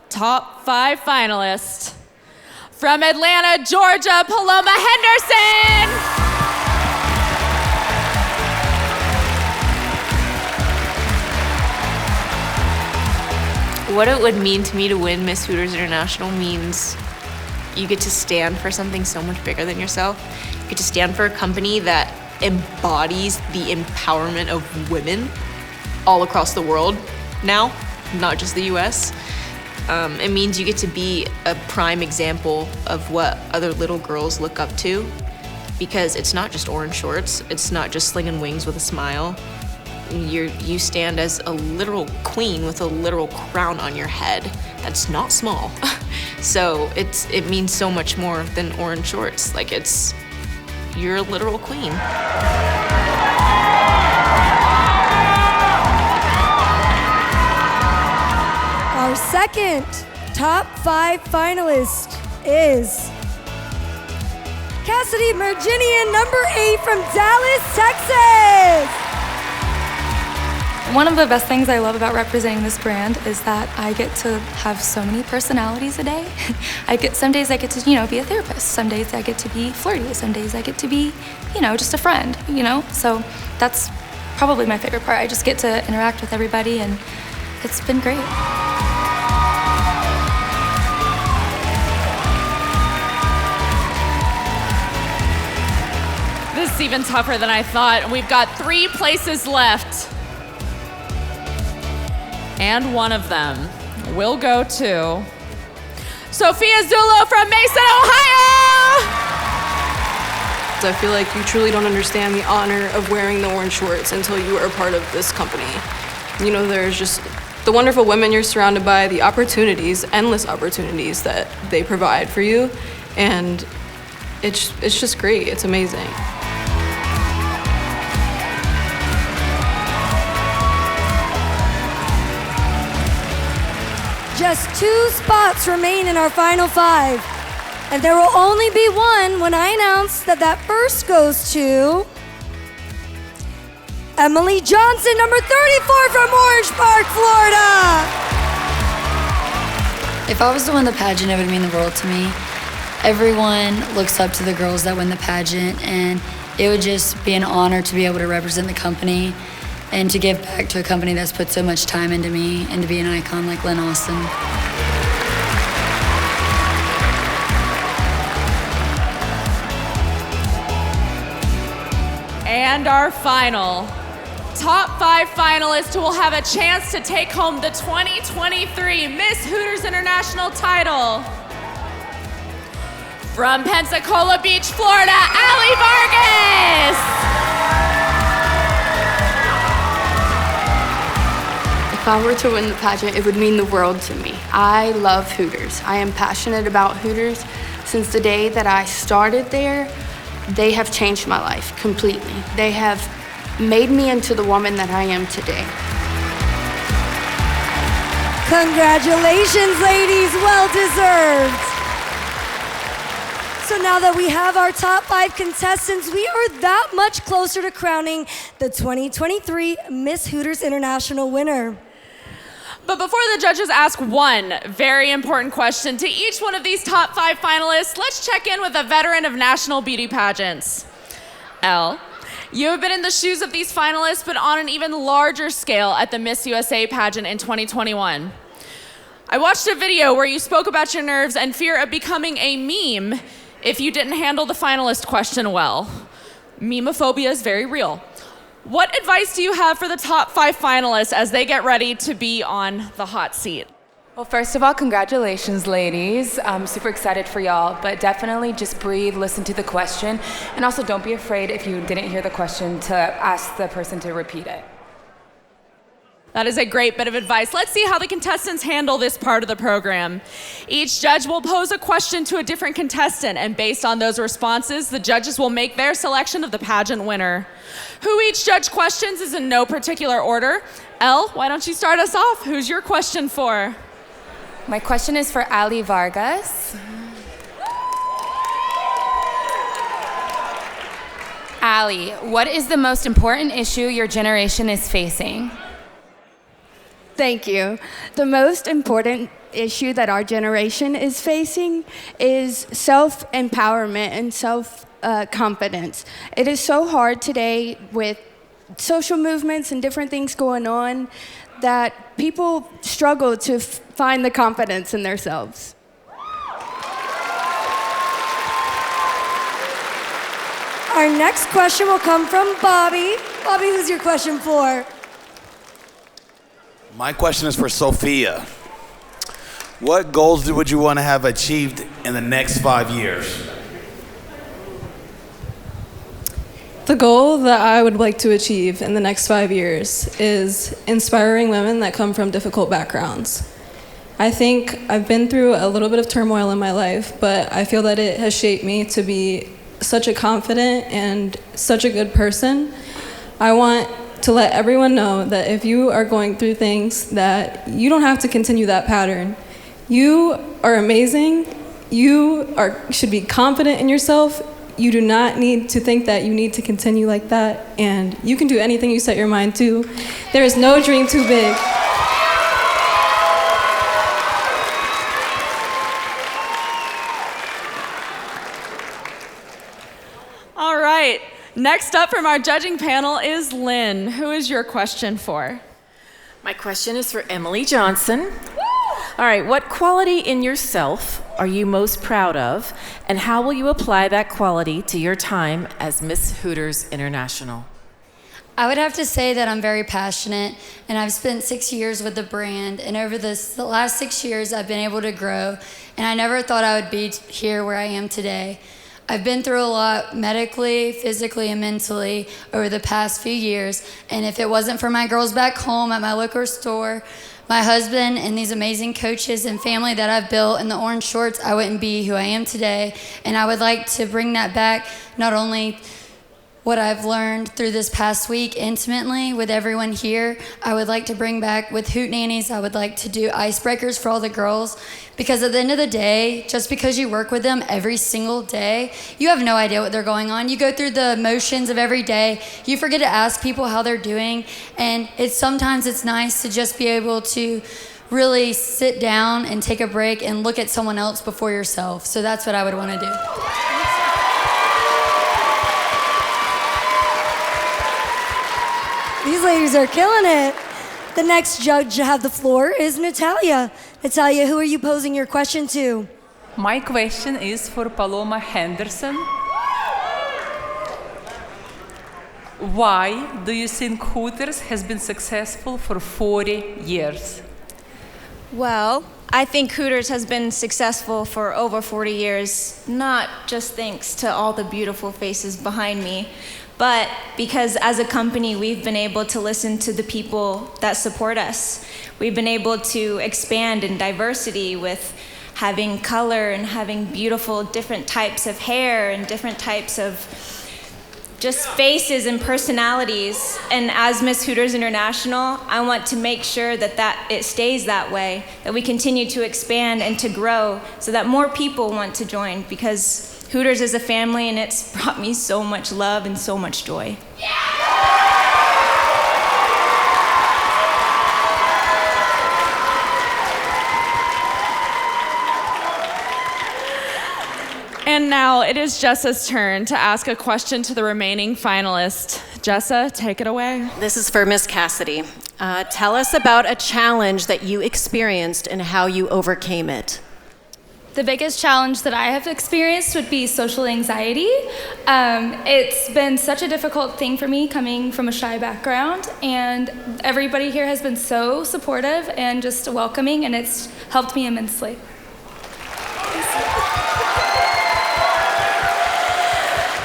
top 5 finalist from Atlanta, Georgia, Paloma Henderson. What it would mean to me to win Miss Hooters International means you get to stand for something so much bigger than yourself. You get to stand for a company that embodies the empowerment of women all across the world now, not just the US. It means you get to be a prime example of what other little girls look up to, because it's not just orange shorts, it's not just slinging wings with a smile. You stand as a literal queen with a literal crown on your head. That's not small. So it means so much more than orange shorts. Like, you're a literal queen. Our second top 5 finalist is Cassidy Marginian, number 8 from Dallas, Texas. One of the best things I love about representing this brand is that I get to have so many personalities a day. Some days I get to, be a therapist. Some days I get to be flirty. Some days I get to be, just a friend, So that's probably my favorite part. I just get to interact with everybody, and it's been great. This is even tougher than I thought. We've got 3 places left. And one of them will go to Sophia Zulo from Mason, Ohio! I feel like you truly don't understand the honor of wearing the orange shorts until you are a part of this company. There's just the wonderful women you're surrounded by, the opportunities, endless opportunities that they provide for you, and it's just great. It's amazing. Just 2 spots remain in our final 5. And there will only be one when I announce that first goes to Emily Johnson, number 34 from Orange Park, Florida. If I was to win the pageant, it would mean the world to me. Everyone looks up to the girls that win the pageant, and it would just be an honor to be able to represent the company and to give back to a company that's put so much time into me, and to be an icon like Lynn Austin. And our final top 5 finalists who will have a chance to take home the 2023 Miss Hooters International title. From Pensacola Beach, Florida, Allie Vargas! If I were to win the pageant, it would mean the world to me. I love Hooters. I am passionate about Hooters. Since the day that I started there, they have changed my life completely. They have made me into the woman that I am today. Congratulations, ladies, well deserved. So now that we have our top 5 contestants, we are that much closer to crowning the 2023 Miss Hooters International winner. But before the judges ask one very important question to each one of these top 5 finalists, let's check in with a veteran of national beauty pageants. Elle, you have been in the shoes of these finalists, but on an even larger scale at the Miss USA pageant in 2021. I watched a video where you spoke about your nerves and fear of becoming a meme if you didn't handle the finalist question well. Memophobia is very real. What advice do you have for the top 5 finalists as they get ready to be on the hot seat? Well, first of all, congratulations, ladies. I'm super excited for y'all, but definitely just breathe, listen to the question, and also don't be afraid if you didn't hear the question to ask the person to repeat it. That is a great bit of advice. Let's see how the contestants handle this part of the program. Each judge will pose a question to a different contestant, and based on those responses, the judges will make their selection of the pageant winner. Who each judge questions is in no particular order. Elle, why don't you start us off? Who's your question for? My question is for Ali Vargas. Ali, what is the most important issue your generation is facing? Thank you. The most important issue that our generation is facing is self-empowerment and self-confidence. It is so hard today with social movements and different things going on that people struggle to find the confidence in themselves. Our next question will come from Bobby. Bobby, who's your question for? My question is for Sophia. What goals would you want to have achieved in the next 5 years? The goal that I would like to achieve in the next 5 years is inspiring women that come from difficult backgrounds. I think I've been through a little bit of turmoil in my life, but I feel that it has shaped me to be such a confident and such a good person. I want to let everyone know that if you are going through things, that you don't have to continue that pattern. You are amazing. You should be confident in yourself. You do not need to think that you need to continue like that, and you can do anything you set your mind to. There is no dream too big. All right. Next up from our judging panel is Lynn. Who is your question for? My question is for Emily Johnson. All right, what quality in yourself are you most proud of, and how will you apply that quality to your time as Miss Hooters International? I would have to say that I'm very passionate, and I've spent 6 years with the brand, and over the last 6 years I've been able to grow, and I never thought I would be here where I am today. I've been through a lot medically, physically, and mentally over the past few years, and if it wasn't for my girls back home at my local store, my husband, and these amazing coaches and family that I've built in the orange shorts, I wouldn't be who I am today. And I would like to bring that back, not only what I've learned through this past week intimately with everyone here. I would like to bring back with Hoot Nannies, I would like to do icebreakers for all the girls, because at the end of the day, just because you work with them every single day, you have no idea what they're going on. You go through the motions of every day, you forget to ask people how they're doing, and sometimes it's nice to just be able to really sit down and take a break and look at someone else before yourself. So that's what I would want to do. These ladies are killing it. The next judge to have the floor is Natalia. Natalia, who are you posing your question to? My question is for Paloma Henderson. Why do you think Hooters has been successful for 40 years? Well, I think Hooters has been successful for over 40 years, not just thanks to all the beautiful faces behind me, but because as a company, we've been able to listen to the people that support us. We've been able to expand in diversity with having color and having beautiful different types of hair and different types of just faces and personalities. And as Miss Hooters International, I want to make sure that it stays that way, that we continue to expand and to grow so that more people want to join, because Hooters is a family and it's brought me so much love and so much joy. And now it is Jessa's turn to ask a question to the remaining finalists. Jessa, take it away. This is for Miss Cassidy. Tell us about a challenge that you experienced and how you overcame it. The biggest challenge that I have experienced would be social anxiety. It's been such a difficult thing for me coming from a shy background, and everybody here has been so supportive and just welcoming, and it's helped me immensely.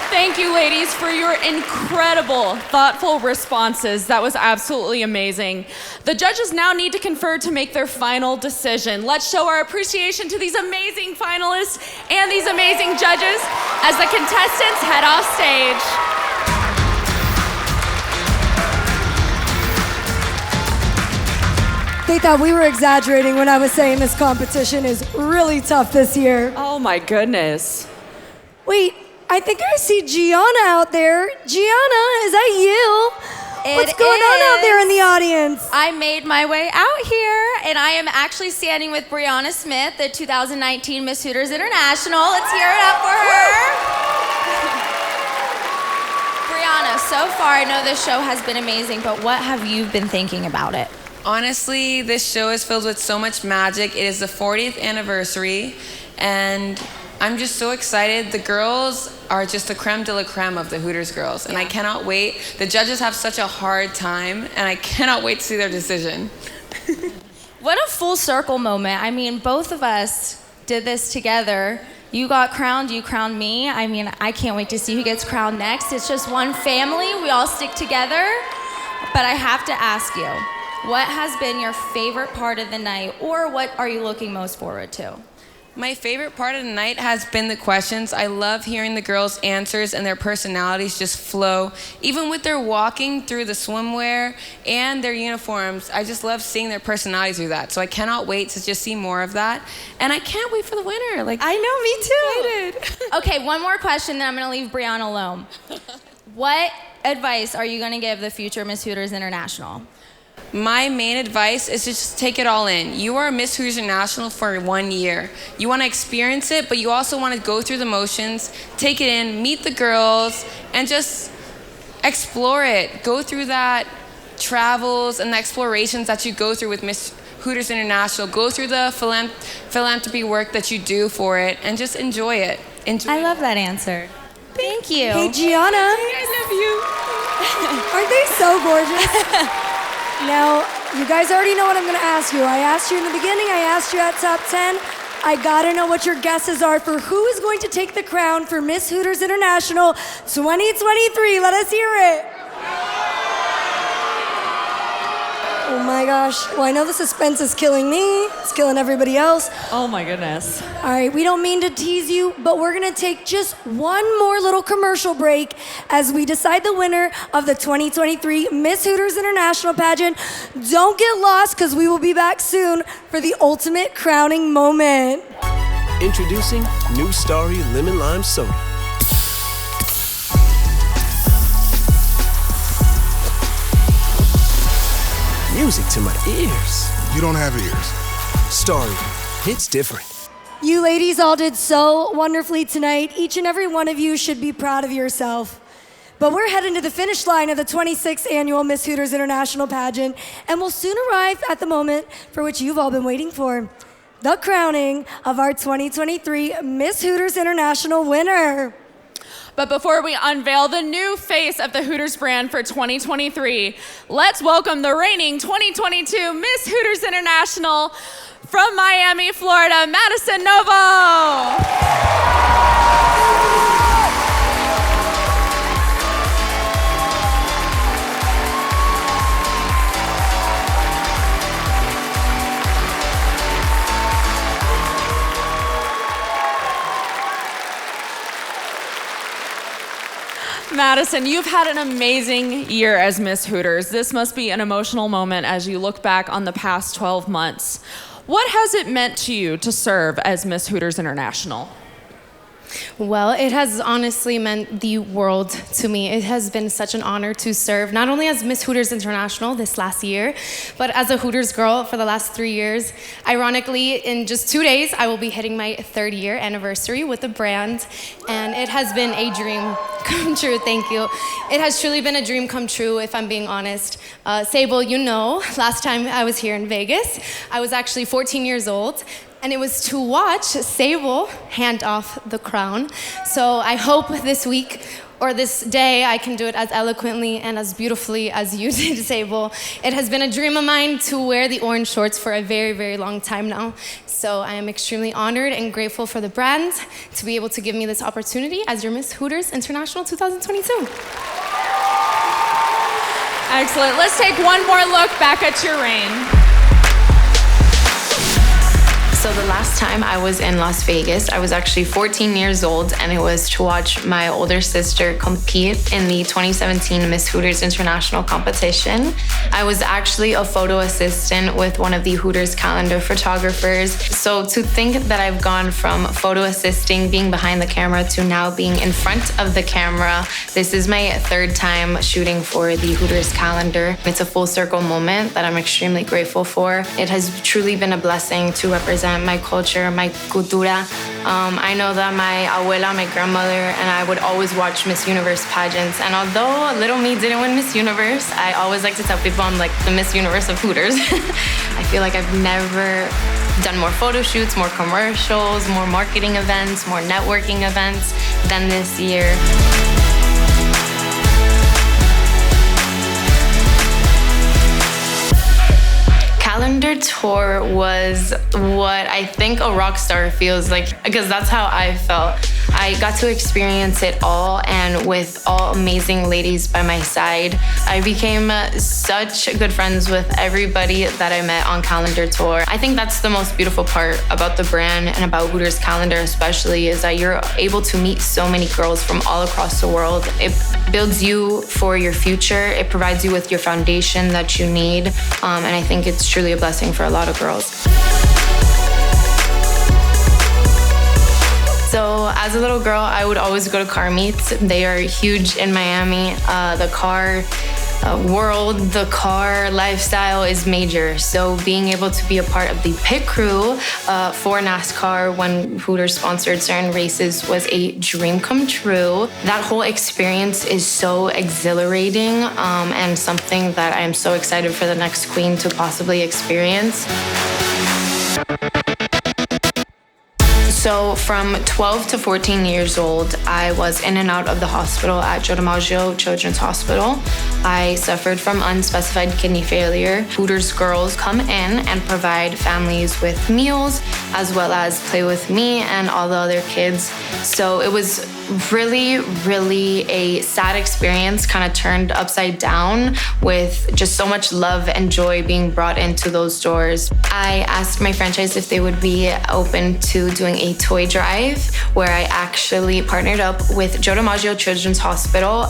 Thank you, ladies, for your incredible, thoughtful responses. That was absolutely amazing. The judges now need to confer to make their final decision. Let's show our appreciation to these amazing finalists and these amazing judges as the contestants head off stage. They thought we were exaggerating when I was saying this competition is really tough this year. Oh my goodness. Wait, I think I see Gianna out there. Gianna, is that you? What's going on out there in the audience? I made my way out here, and I am actually standing with Brianna Smith, the 2019 Miss Hooters International. Let's hear it up for her. Brianna, so far I know this show has been amazing, but what have you been thinking about it? Honestly, this show is filled with so much magic. It is the 40th anniversary, and I'm just so excited. The girls are just the creme de la creme of the Hooters girls, and I cannot wait. The judges have such a hard time, and I cannot wait to see their decision. What a full circle moment. I mean, both of us did this together. You got crowned, you crowned me. I mean, I can't wait to see who gets crowned next. It's just one family. We all stick together. But I have to ask you, what has been your favorite part of the night, or what are you looking most forward to? My favorite part of the night has been the questions. I love hearing the girls' answers and their personalities just flow. Even with their walking through the swimwear and their uniforms, I just love seeing their personalities through that. So I cannot wait to just see more of that. And I can't wait for the winner. Like, I know, me too. Okay, one more question, then I'm gonna leave Brianna alone. What advice are you gonna give the future Miss Hooters International? My main advice is to just take it all in. You are Miss Hooters International for 1 year. You want to experience it, but you also want to go through the motions, take it in, meet the girls, and just explore it. Go through that travels and the explorations that you go through with Miss Hooters International. Go through the philanthropy work that you do for it, and just enjoy it. I love that answer. Thank you. Hey, Gianna. I love you. Aren't they so gorgeous? Now, you guys already know what I'm going to ask you. I asked you in the beginning, I asked you at top 10. I got to know what your guesses are for who is going to take the crown for Miss Hooters International 2023. Let us hear it. Oh my gosh. Well, I know the suspense is killing me. It's killing everybody else. Oh my goodness. All right, we don't mean to tease you, but we're going to take just one more little commercial break as we decide the winner of the 2023 Miss Hooters International pageant. Don't get lost, because we will be back soon for the ultimate crowning moment. Introducing New Starry Lemon Lime Soda. Music to my ears. You don't have ears. Starry, it's different. You ladies all did so wonderfully tonight. Each and every one of you should be proud of yourself. But we're heading to the finish line of the 26th annual Miss Hooters International pageant, and we'll soon arrive at the moment for which you've all been waiting for, the crowning of our 2023 Miss Hooters International winner. But before we unveil the new face of the Hooters brand for 2023, let's welcome the reigning 2022 Miss Hooters International from Miami, Florida, Madison Novo. Madison, you've had an amazing year as Miss Hooters. This must be an emotional moment as you look back on the past 12 months. What has it meant to you to serve as Miss Hooters International? Well, it has honestly meant the world to me. It has been such an honor to serve not only as Miss Hooters International this last year, but as a Hooters girl for the last 3 years. Ironically, in just 2 days, I will be hitting my 3rd year anniversary with the brand, and it has been a dream come true. Thank you. It has truly been a dream come true, if I'm being honest. Sable, you know, last time I was here in Vegas, I was actually 14 years old, and it was to watch Sable hand off the crown. So I hope this week or this day I can do it as eloquently and as beautifully as you did, Sable. It has been a dream of mine to wear the orange shorts for a very, very long time now. So I am extremely honored and grateful for the brand to be able to give me this opportunity as your Miss Hooters International 2022. Excellent. Let's take one more look back at your reign. So the last time I was in Las Vegas, I was actually 14 years old, and it was to watch my older sister compete in the 2017 Miss Hooters International competition. I was actually a photo assistant with one of the Hooters calendar photographers. So to think that I've gone from photo assisting, being behind the camera, to now being in front of the camera, this is my 3rd time shooting for the Hooters calendar. It's a full circle moment that I'm extremely grateful for. It has truly been a blessing to represent my culture, my cultura. I know that my abuela, my grandmother, and I would always watch Miss Universe pageants. And although little me didn't win Miss Universe, I always like to tell people I'm like the Miss Universe of Hooters. I feel like I've never done more photo shoots, more commercials, more marketing events, more networking events than this year. Calendar tour was what I think a rock star feels like, because that's how I felt. I got to experience it all, and with all amazing ladies by my side. I became such good friends with everybody that I met on Calendar Tour. I think that's the most beautiful part about the brand and about Hooters Calendar especially, is that you're able to meet so many girls from all across the world. It builds you for your future. It provides you with your foundation that you need, and I think it's truly a blessing for a lot of girls. So as a little girl, I would always go to car meets. They are huge in Miami. The car world, the car lifestyle is major. So being able to be a part of the pit crew for NASCAR when Hooters sponsored certain races was a dream come true. That whole experience is so exhilarating and something that I am so excited for the next queen to possibly experience. So from 12 to 14 years old, I was in and out of the hospital at Joe DiMaggio Children's Hospital. I suffered from unspecified kidney failure. Hooters girls come in and provide families with meals, as well as play with me and all the other kids. So it was really, really a sad experience, kind of turned upside down with just so much love and joy being brought into those doors. I asked my franchise if they would be open to doing a toy drive, where I actually partnered up with Joe DiMaggio Children's Hospital.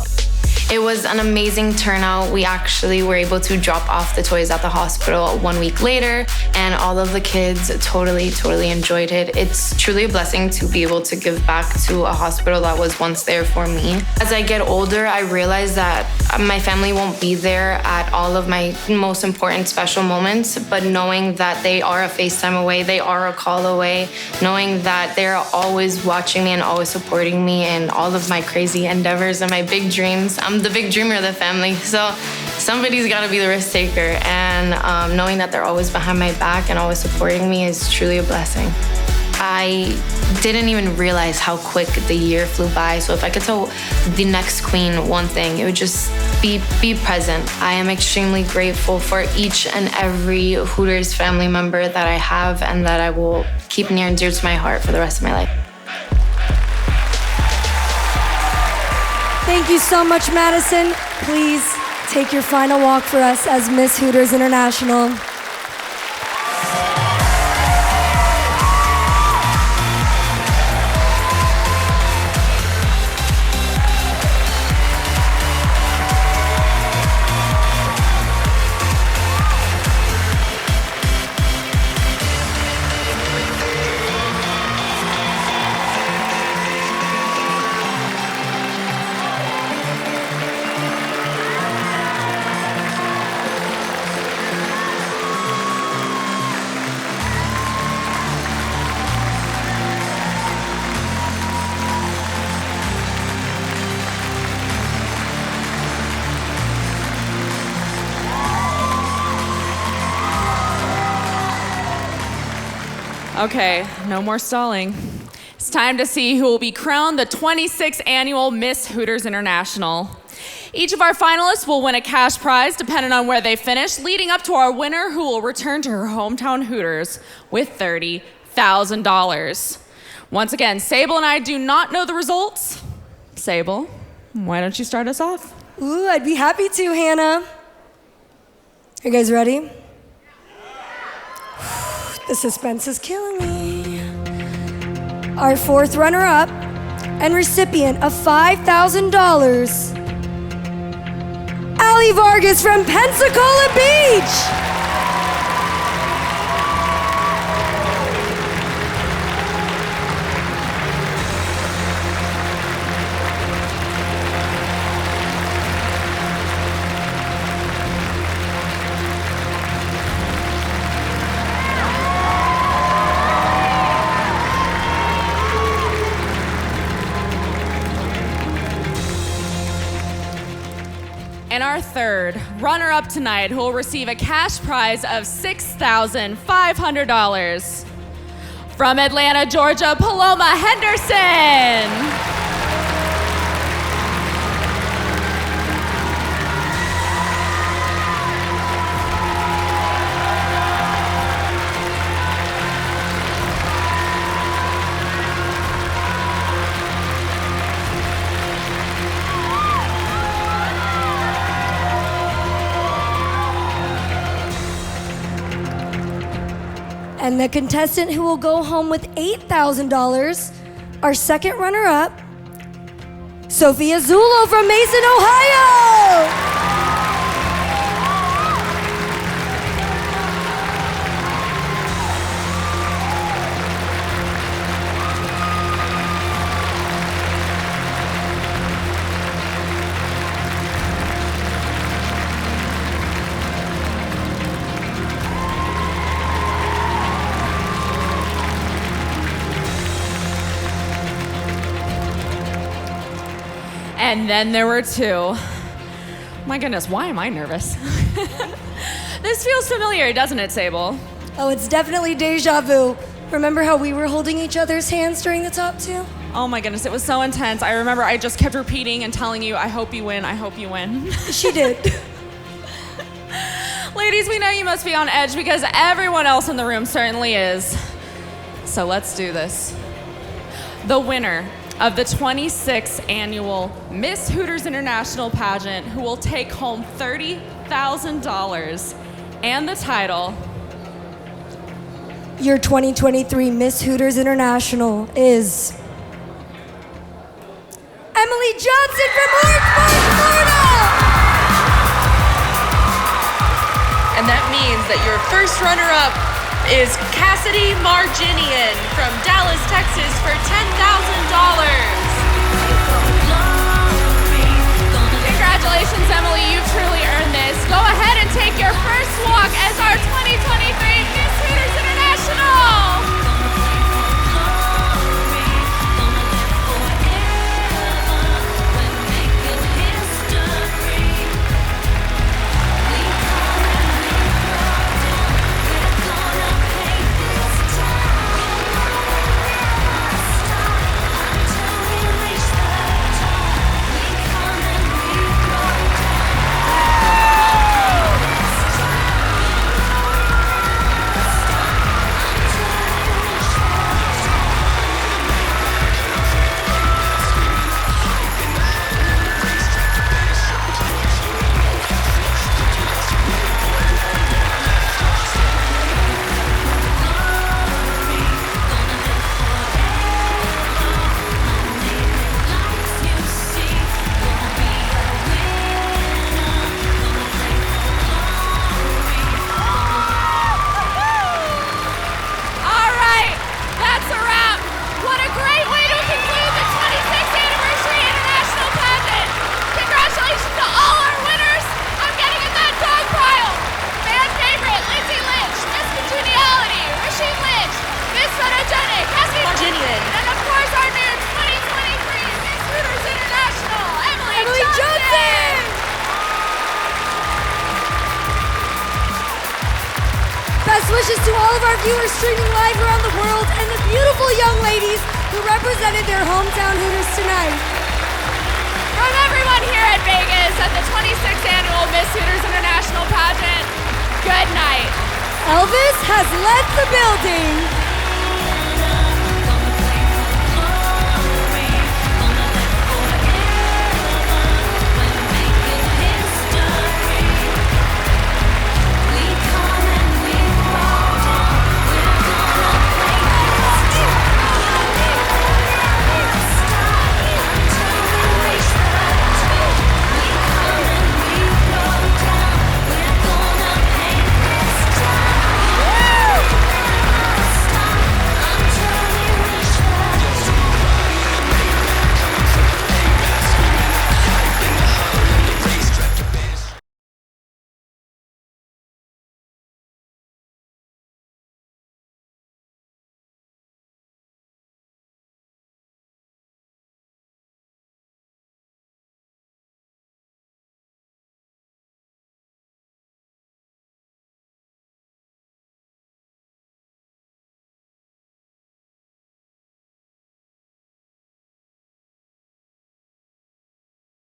It was an amazing turnout. We actually were able to drop off the toys at the hospital 1 week later, and all of the kids totally enjoyed it. It's truly a blessing to be able to give back to a hospital that was once there for me. As I get older, I realize that my family won't be there at all of my most important special moments, but knowing that they are a FaceTime away, they are a call away, knowing that they're always watching me and always supporting me in all of my crazy endeavors and my big dreams. I'm the big dreamer of the family, so somebody's got to be the risk taker, and knowing that they're always behind my back and always supporting me is truly a blessing. I didn't even realize how quick the year flew by, so if I could tell the next queen one thing, it would just be present. I am extremely grateful for each and every Hooters family member that I have and that I will keep near and dear to my heart for the rest of my life. Thank you so much, Madison. Please take your final walk for us as Miss Hooters International. Okay, no more stalling. It's time to see who will be crowned the 26th annual Miss Hooters International. Each of our finalists will win a cash prize depending on where they finish, leading up to our winner who will return to her hometown Hooters with $30,000. Once again, Sable and I do not know the results. Sable, why don't you start us off? Ooh, I'd be happy to, Hannah. Are you guys ready? The suspense is killing me. Our fourth runner-up and recipient of $5,000, Ali Vargas from Pensacola Beach. And our third runner-up tonight, who will receive a cash prize of $6,500. From Atlanta, Georgia, Paloma Henderson. And the contestant who will go home with $8,000, our second runner-up, Sophia Zulo from Mason, Ohio. And then there were two. My goodness, why am I nervous? This feels familiar, doesn't it, Sable? Oh, it's definitely deja vu. Remember how we were holding each other's hands during the top two? Oh my goodness, it was so intense. I remember I just kept repeating and telling you, I hope you win, I hope you win. She did. Ladies, we know you must be on edge because everyone else in the room certainly is. So let's do this. The winner of the 26th annual Miss Hooters International pageant, who will take home $30,000 and the title. Your 2023 Miss Hooters International is Emily Johnson from Orangeburg, Florida! And that means that your first runner-up is Cassidy Marginian from Dallas, Texas for $10,000. Congratulations, Emily, you truly earned this. Go ahead and take your first walk as our 2023 Miss Hooters International. Congratulations to all of our viewers streaming live around the world and the beautiful young ladies who represented their hometown Hooters tonight. From everyone here at Vegas at the 26th Annual Miss Hooters International Pageant, good night. Elvis has left the building.